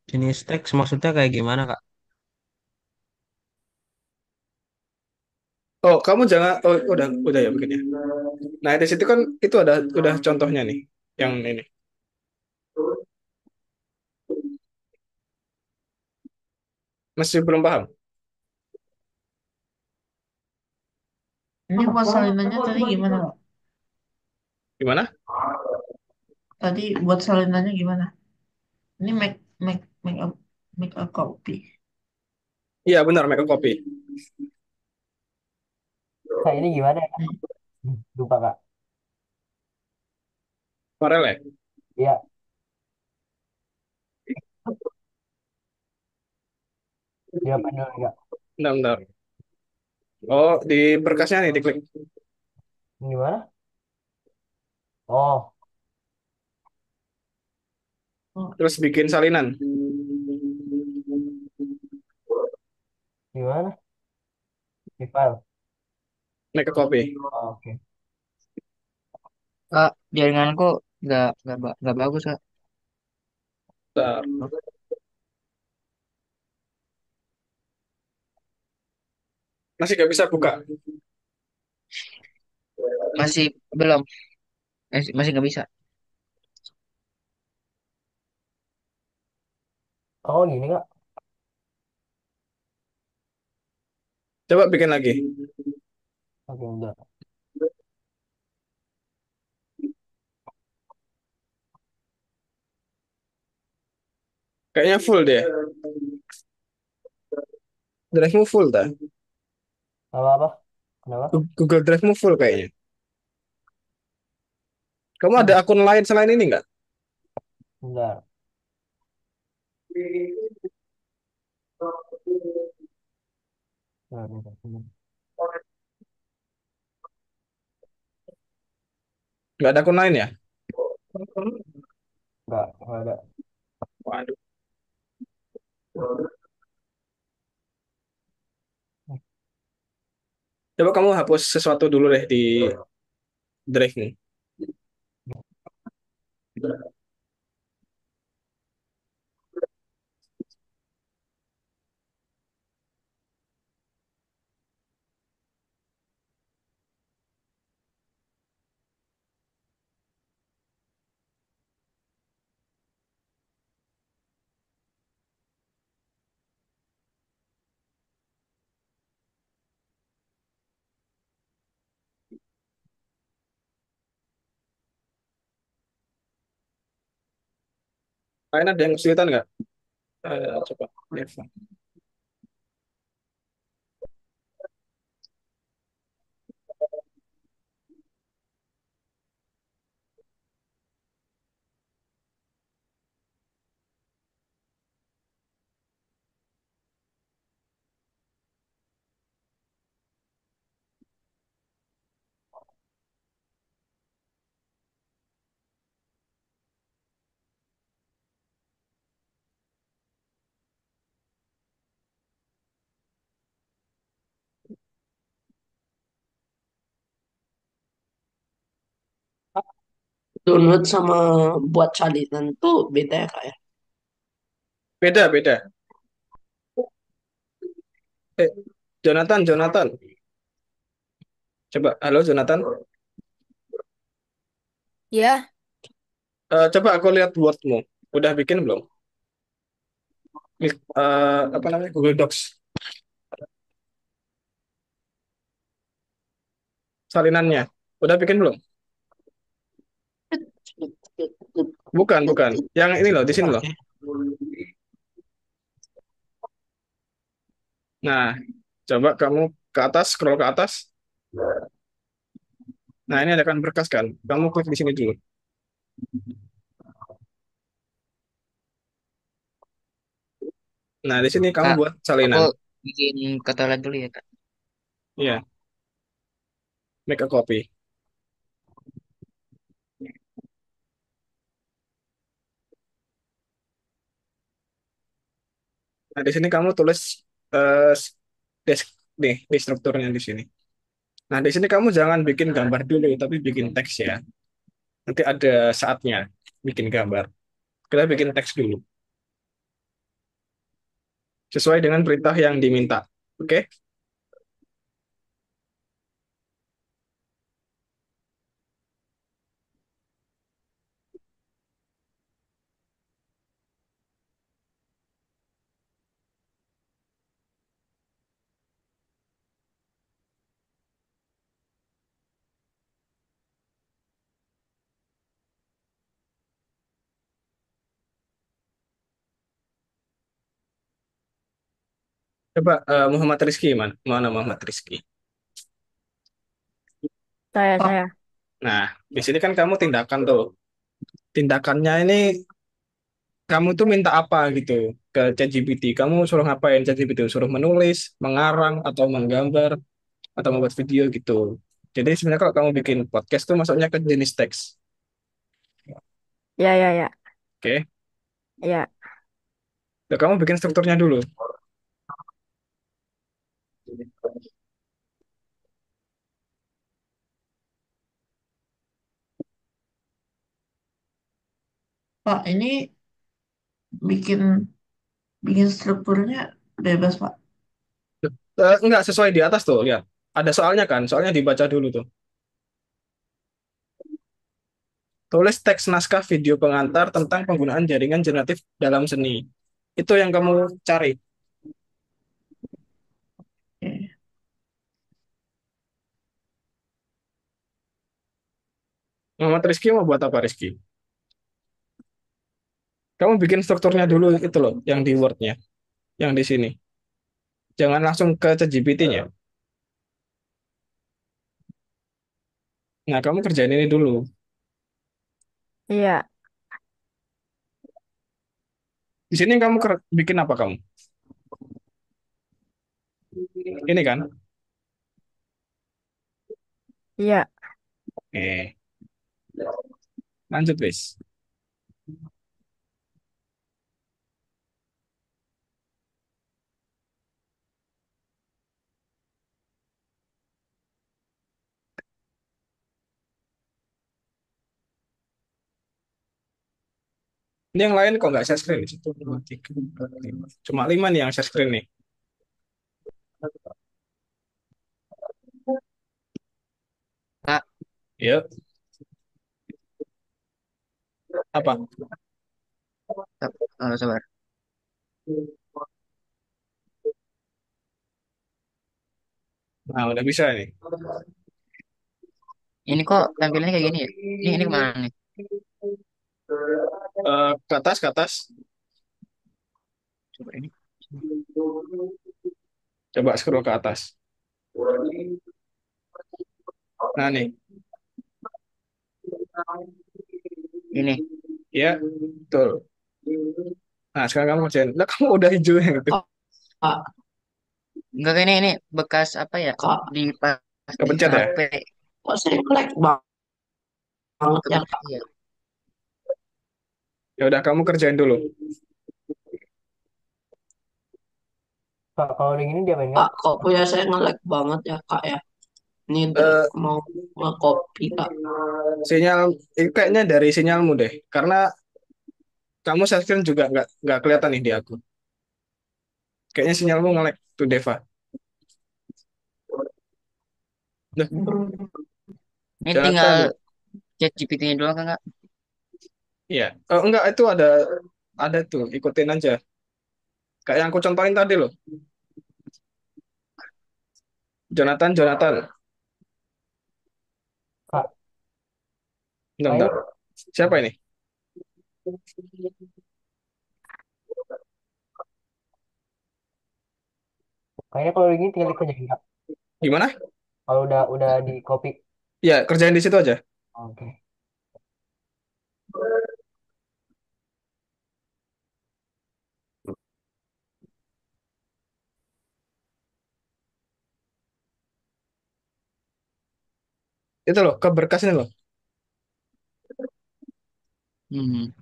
jenis teks maksudnya kayak gimana, Kak? Oh, kamu jangan. Oh, udah ya bikinnya. Nah, di situ kan itu udah contohnya nih, yang ini. Masih belum paham? Ini buat salinannya tadi gimana, Pak? Gimana? Tadi buat salinannya gimana? Ini make a copy. Iya, benar, make a copy. Kak, ini gimana ya? Hmm. Lupa, Kak. Farel ya? Iya, diapain dulu, Kak? Bentar. Oh, di berkasnya nih, diklik. Ini gimana? Oh, Oh, Terus bikin salinan. gimana? Di file. Make a copy. Oh, oke. Kak, jaringanku nggak bagus, Kak. Bentar. Masih nggak bisa buka. Masih belum, masih nggak bisa. Oh, gini, Kak. Coba bikin lagi. Oke, enggak. Kayaknya full deh. Drive-mu full dah. Apa-apa? Kenapa? Google Drive-mu full kayaknya. Kamu ada Full. akun lain selain ini nggak? Enggak. Enggak. Nggak ada akun lain ya? Enggak ada. Waduh. Coba kamu hapus sesuatu dulu deh di Drive-mu. Lain ada yang kesulitan nggak? Coba. Deva. Download sama buat salinan tuh beda ya, Kak ya? Beda. Eh, Jonathan. Coba, halo Jonathan. Ya, Coba aku lihat Word-mu. Udah bikin belum? Apa namanya? Google Docs. Salinannya. Udah bikin belum? Bukan, bukan. Yang ini loh, di sini loh. Oke. Nah, coba kamu ke atas, scroll ke atas. Nah, ini ada kan berkas kan? Kamu klik di sini dulu. Nah, di sini kamu Kak, buat aku salinan. bikin ke toilet dulu ya, Kak. Iya, make a copy. Nah, di sini kamu tulis eh desk nih, di strukturnya di sini. Nah, di sini kamu jangan bikin gambar dulu, tapi bikin teks ya. Nanti ada saatnya bikin gambar. Kita bikin teks dulu, sesuai dengan perintah yang diminta. Oke? Coba Muhammad Rizky mana? Mana Muhammad Rizky? Saya. Pak, Nah, di sini kan kamu tindakan tuh. Tindakannya ini kamu tuh minta apa gitu ke ChatGPT? Kamu suruh ngapain ChatGPT? Suruh menulis, mengarang, atau menggambar, atau membuat video gitu. Jadi sebenarnya kalau kamu bikin podcast tuh masuknya ke jenis teks. Ya, ya, ya. Oke? Ya. Nah, kamu bikin strukturnya dulu. Pak, ini bikin bikin strukturnya bebas, Pak. Enggak sesuai di atas tuh, lihat. Ada soalnya kan? Soalnya dibaca dulu tuh. Tulis teks naskah video pengantar tentang penggunaan jaringan generatif dalam seni. Itu yang kamu cari. Oke. Muhammad Rizky mau buat apa Rizky? Kamu bikin strukturnya dulu itu loh, yang di Word-nya, yang di sini. Jangan langsung ke ChatGPT-nya. Nah, kamu kerjain ini dulu. Iya. Di sini kamu bikin apa kamu? Ini kan? Iya. Oke, lanjut, wis. Ini yang lain kok nggak share screen? Satu, dua, tiga, empat, lima. Cuma 5 nih yang share screen nih. Kak, Yuk, apa? sabar. Nah, udah bisa nih. Ini kok tampilannya kayak gini ya? Ini kemana nih? Ke atas, ke atas. Coba ini. Coba scroll ke atas. Nah, nih. Ini. Ya, betul. Nah, sekarang kamu kerjain. Lah, kamu udah hijau yang itu. Kak, Enggak, ini bekas apa ya? Kak, Di pas di Kepencet ya? HP kok saya lag banget ya, kepencet Kak? ya. Ya udah, kamu kerjain dulu. Kak, kalau udah gini diapain Kak? Kak, kok punya saya nge-lag banget ya, Kak ya? Ini Eh, mau nge-copy, Kak. sinyal, ini kayaknya dari sinyalmu deh. Karena kamu share screen juga nggak kelihatan nih di aku. Kayaknya sinyalmu nge-lag tuh, Deva. Duh, Ini tinggal Jonathan. chat GPT-nya doang kan, Kak? Iya. Enggak, itu ada tuh, ikutin aja. Kayak yang aku contohin tadi loh. Jonathan, Jonathan. Bentar, bentar. Kayaknya, Siapa ini? kayaknya kalau gini tinggal dikerjain Kak. Gimana? Kalau udah di copy. Ya, kerjain di situ aja. Oke. Itu loh, ke berkas ini loh. Hmm.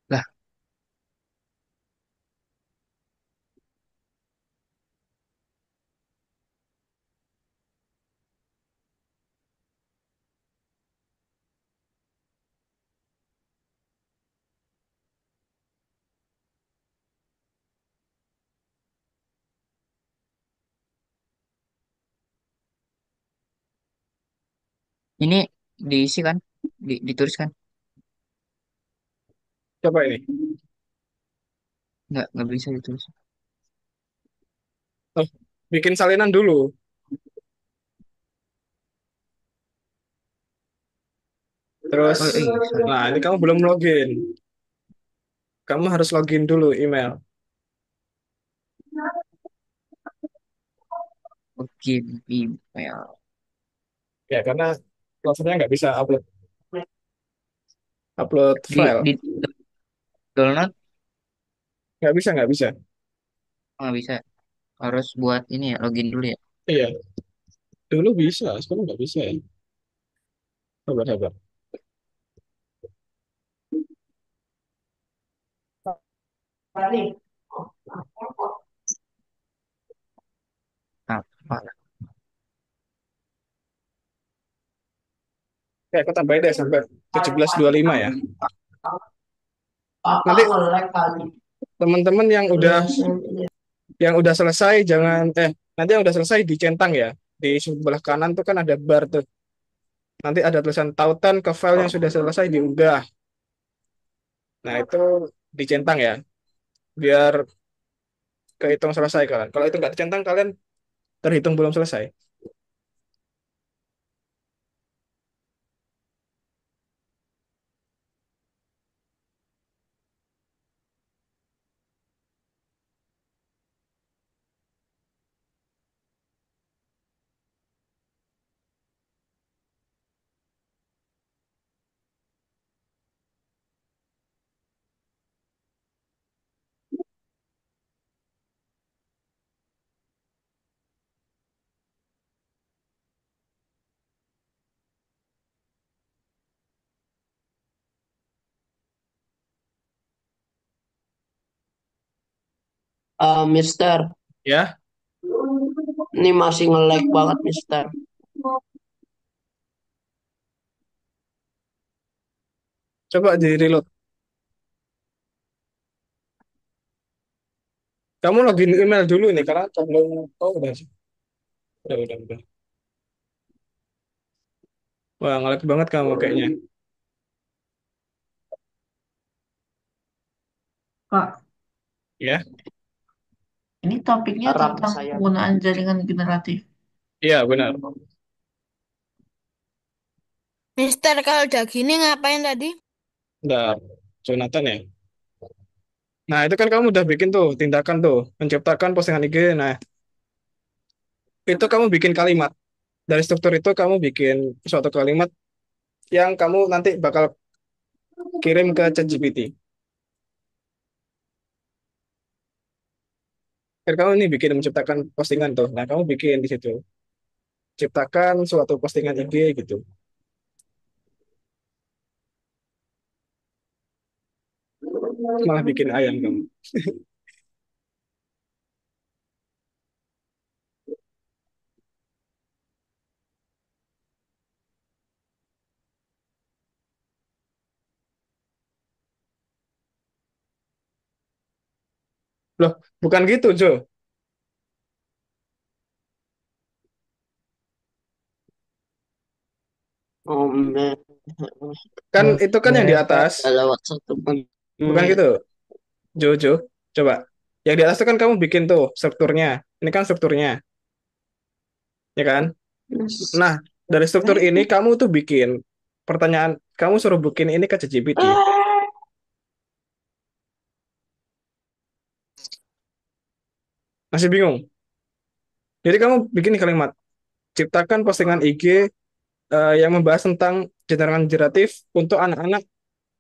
Lah, ini diisi kan? Ditulis kan? Coba ini. Nggak bisa ditulis. Oh, bikin salinan dulu. Terus, Oh, sorry. nah ini kamu belum login. Kamu harus login dulu email. Oke, email. Ya, karena browsernya nggak bisa upload upload file. Di download Nggak bisa. nggak bisa. Harus buat ini ya, login dulu ya. Iya, dulu bisa, sekarang nggak bisa ya. Sabar, sabar. Apa? Oke, aku tambahin deh sampai 17.25 ya. Nanti teman-teman yang udah selesai jangan nanti yang udah selesai dicentang ya. Di sebelah kanan tuh kan ada bar tuh. Nanti ada tulisan tautan ke file yang sudah selesai diunggah. Nah, itu dicentang ya, biar kehitung selesai kalian. Kalau itu nggak dicentang, kalian terhitung belum selesai. Mister, Ya, ini masih nge-lag banget, Mister. coba di reload. Kamu login email dulu nih, karena belum. Oh, udah sih. Udah. Wah, ngelag banget kamu kayaknya. Kak, Ya, ini topiknya Harap tentang saya. penggunaan jaringan generatif. iya benar. Mister, kalau udah gini ngapain tadi? Bentar, Jonathan ya. Nah, itu kan kamu udah bikin tuh tindakan tuh, menciptakan postingan IG. Nah, itu kamu bikin kalimat. Dari struktur itu kamu bikin suatu kalimat yang kamu nanti bakal kirim ke ChatGPT. Kan kamu ini bikin menciptakan postingan tuh. Nah, kamu bikin di situ. Ciptakan suatu postingan IG gitu. Malah bikin ayam kamu. Loh, bukan gitu, Jo. Oh, Kan itu kan yang di Mepet. atas, lewat 1 menit. bukan gitu, Jo, Jo. Coba. Yang di atas itu kan kamu bikin tuh strukturnya. Ini kan strukturnya, ya kan? Nah, dari struktur ini kamu tuh bikin pertanyaan, kamu suruh bikin ini ke ChatGPT. Masih bingung? Jadi kamu bikin kalimat, ciptakan postingan IG yang membahas tentang jenderal generatif untuk anak-anak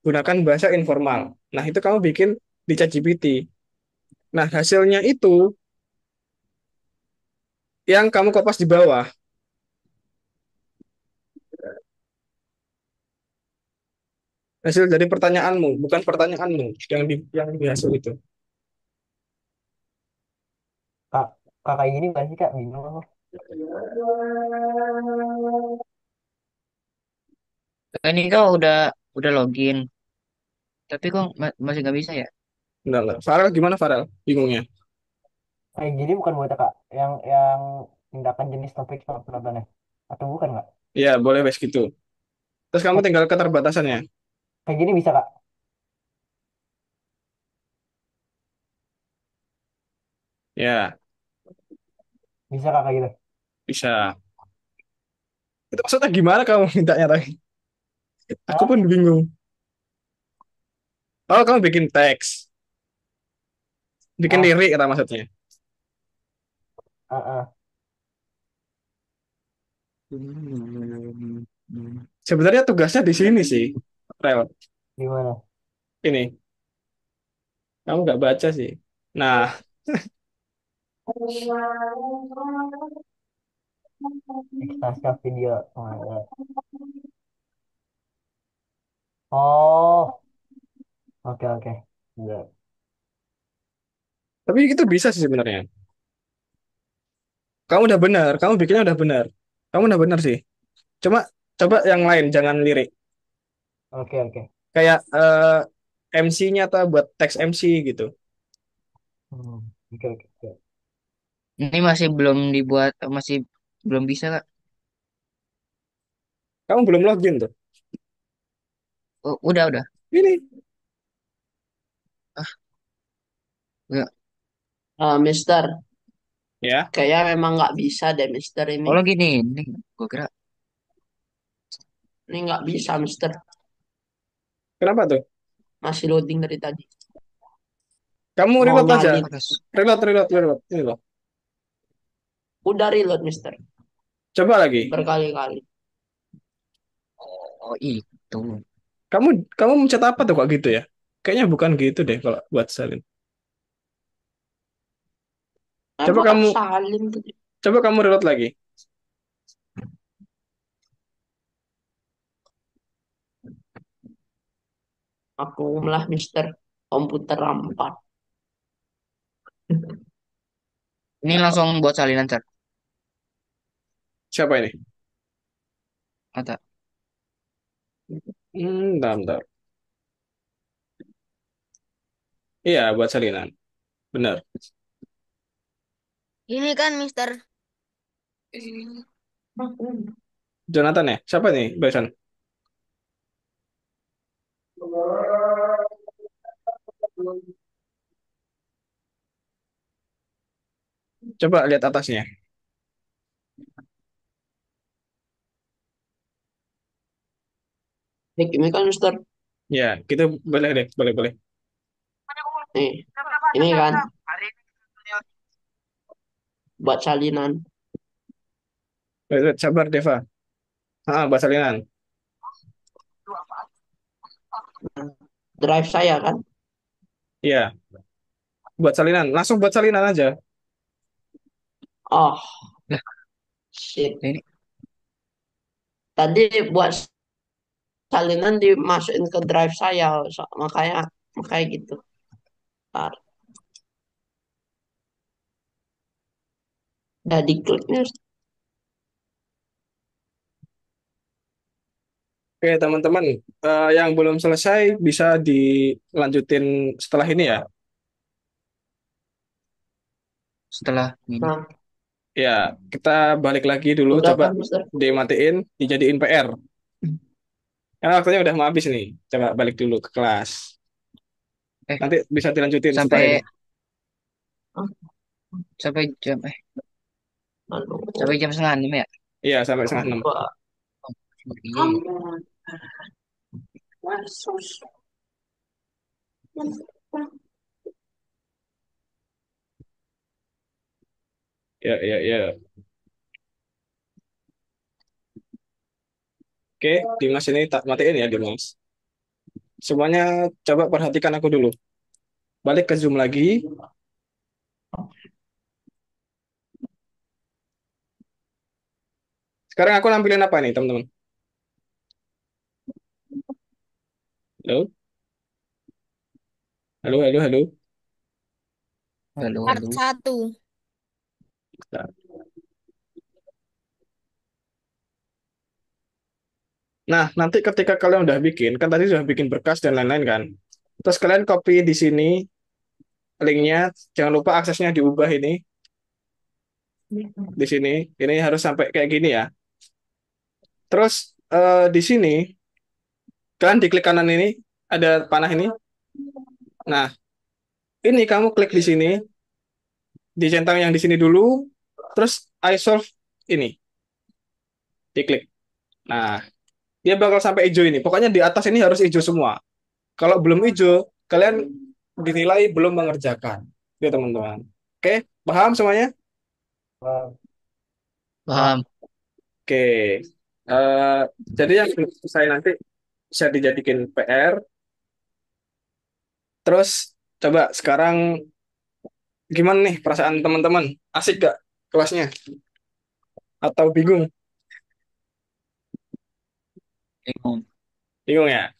gunakan bahasa informal. Nah, itu kamu bikin di ChatGPT. Nah, hasilnya itu yang kamu kopas di bawah. Hasil dari pertanyaanmu, bukan pertanyaanmu yang di hasil itu. Kak, kakak gini bukan sih kak? Bingung aku. Ini kau udah login, tapi kok masih nggak bisa ya? Enggak lah. Farel gimana Farel? Bingungnya. Kayak gini bukan buat kak. Yang tindakan jenis topik sama penontonnya. Atau bukan kak? Ya, boleh wes gitu. Terus kamu Kayak, tinggal keterbatasannya. kayak gini bisa kak? Ya, Bisa kak kayak gitu? bisa. Itu maksudnya gimana kamu mintanya tadi? Aku Hah? pun bingung. Oh, kamu bikin teks, bikin Ah, lirik kata maksudnya. ah, ah. Sebenarnya tugasnya di sini sih, Rel. Gimana? Ini, kamu nggak baca sih. Nah, Ekstasa video. Oh, ada. Oh, oke oke. Iya. tapi itu bisa sih sebenarnya. Kamu udah benar, kamu bikinnya udah benar. Kamu udah benar sih. Cuma coba yang lain, jangan lirik. Oke oke. Kayak MC-nya atau buat teks MC gitu. Hmm, oke oke. Oke. Ini masih belum dibuat, masih belum bisa kak. Kamu belum login tuh. Oh, udah. Ini, Ah, nggak. Mister, ya. kayaknya memang nggak bisa deh, Mister ini. Oh gini, ini gue kira. Ini nggak bisa, Mister. Kenapa tuh? Masih loading dari tadi. Kamu Mau reload aja. nyalin. Terus, Reload. Ini loh. Udah reload, Mister. Coba lagi. Berkali-kali. oh itu. Kamu kamu mencet apa tuh kok gitu ya? Kayaknya bukan gitu deh kalau buat salin. Coba Buat kamu salin tadi. coba kamu reload lagi. Aku malah, Mister. Komputer rampat. Ini langsung buat salinan chat. Siapa ini? Ada. Bentar. Iya, buat salinan. Benar. Ini kan Mister. Jonathan ya? Siapa nih, barusan? Coba lihat atasnya. Ini kan, Mister. Ya, gitu boleh deh, boleh. Nih, ini kan buat salinan. Sabar, Deva. Buat salinan. Drive saya kan. Iya, buat salinan. Langsung buat salinan aja. Oh, Lah, shit. ini Tadi buat salinan dimasukin ke drive saya. Makanya makanya gitu. Ntar. Udah diklik nih. Oke, teman-teman, yang belum selesai bisa dilanjutin setelah ini ya. setelah ini. Nah, Ya, kita balik lagi dulu. udah Coba kan, Mister? dimatiin, dijadiin PR. Karena waktunya udah mau habis nih. Coba balik dulu ke kelas. Eh, Nanti bisa dilanjutin setelah ini. sampai sampai jam Aduh, sampai jam setengah enam ya. Iya, sampai setengah 6. Pak. Oh, iya. Kamu. Sus. Ya, ya, ya. Oke, Dimas ini tak matiin ya, Dimas. Semuanya coba perhatikan aku dulu. Balik ke Zoom lagi. Sekarang aku nampilin apa nih, teman-teman? Halo? Halo, halo, halo. Halo, Part halo. 1. Nah, nanti ketika kalian udah bikin, kan tadi sudah bikin berkas dan lain-lain kan. Terus kalian copy di sini linknya, jangan lupa aksesnya diubah ini di sini. Ini harus sampai kayak gini ya. Terus di sini kalian di klik kanan ini ada panah ini. Nah, ini kamu klik di sini, dicentang yang di sini dulu, terus I solve ini, diklik. Nah, dia bakal sampai hijau ini. Pokoknya di atas ini harus hijau semua. Kalau belum hijau, kalian dinilai belum mengerjakan. Gitu, teman-teman. Oke, paham semuanya? Wah, Paham. Oke. Eh, jadi yang belum selesai nanti bisa dijadikan PR. Terus coba sekarang gimana nih perasaan teman-teman? Asik gak kelasnya? Atau bingung? Bingung. Bingung ya?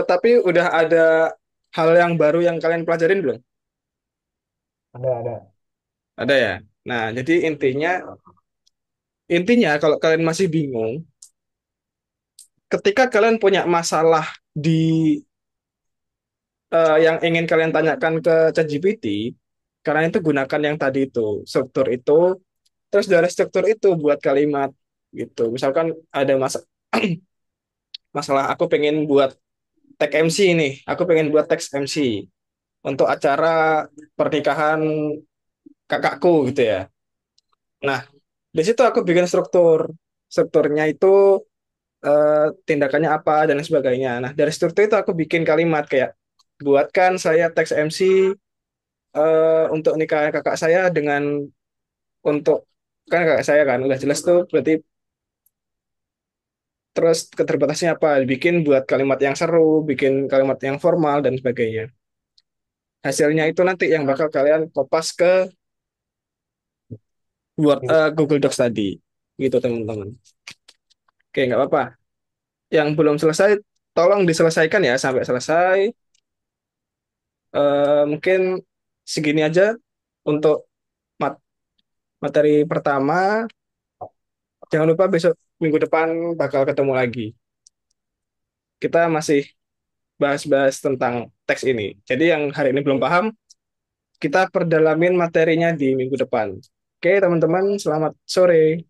Tapi udah ada hal yang baru yang kalian pelajarin belum? ada. Ada ya? Nah, jadi intinya kalau kalian masih bingung, ketika kalian punya masalah di yang ingin kalian tanyakan ke ChatGPT, kalian itu gunakan yang tadi itu, struktur itu, terus dari struktur itu buat kalimat gitu. Misalkan ada masalah aku pengen buat tag MC ini, aku pengen buat teks MC untuk acara pernikahan kakakku gitu ya. Nah, di situ aku bikin struktur. Strukturnya itu tindakannya apa dan lain sebagainya. Nah, dari struktur itu aku bikin kalimat kayak buatkan saya teks MC untuk nikah kakak saya dengan untuk kan kakak saya kan udah jelas tuh berarti terus keterbatasannya apa bikin buat kalimat yang seru bikin kalimat yang formal dan sebagainya hasilnya itu nanti yang bakal kalian kopas ke Google Docs tadi gitu teman-teman oke nggak apa-apa yang belum selesai tolong diselesaikan ya sampai selesai. Mungkin segini aja untuk mat- materi pertama. Jangan lupa besok minggu depan bakal ketemu lagi. Kita masih bahas-bahas tentang teks ini. Jadi yang hari ini belum paham, kita perdalamin materinya di minggu depan. Oke, teman-teman, selamat sore.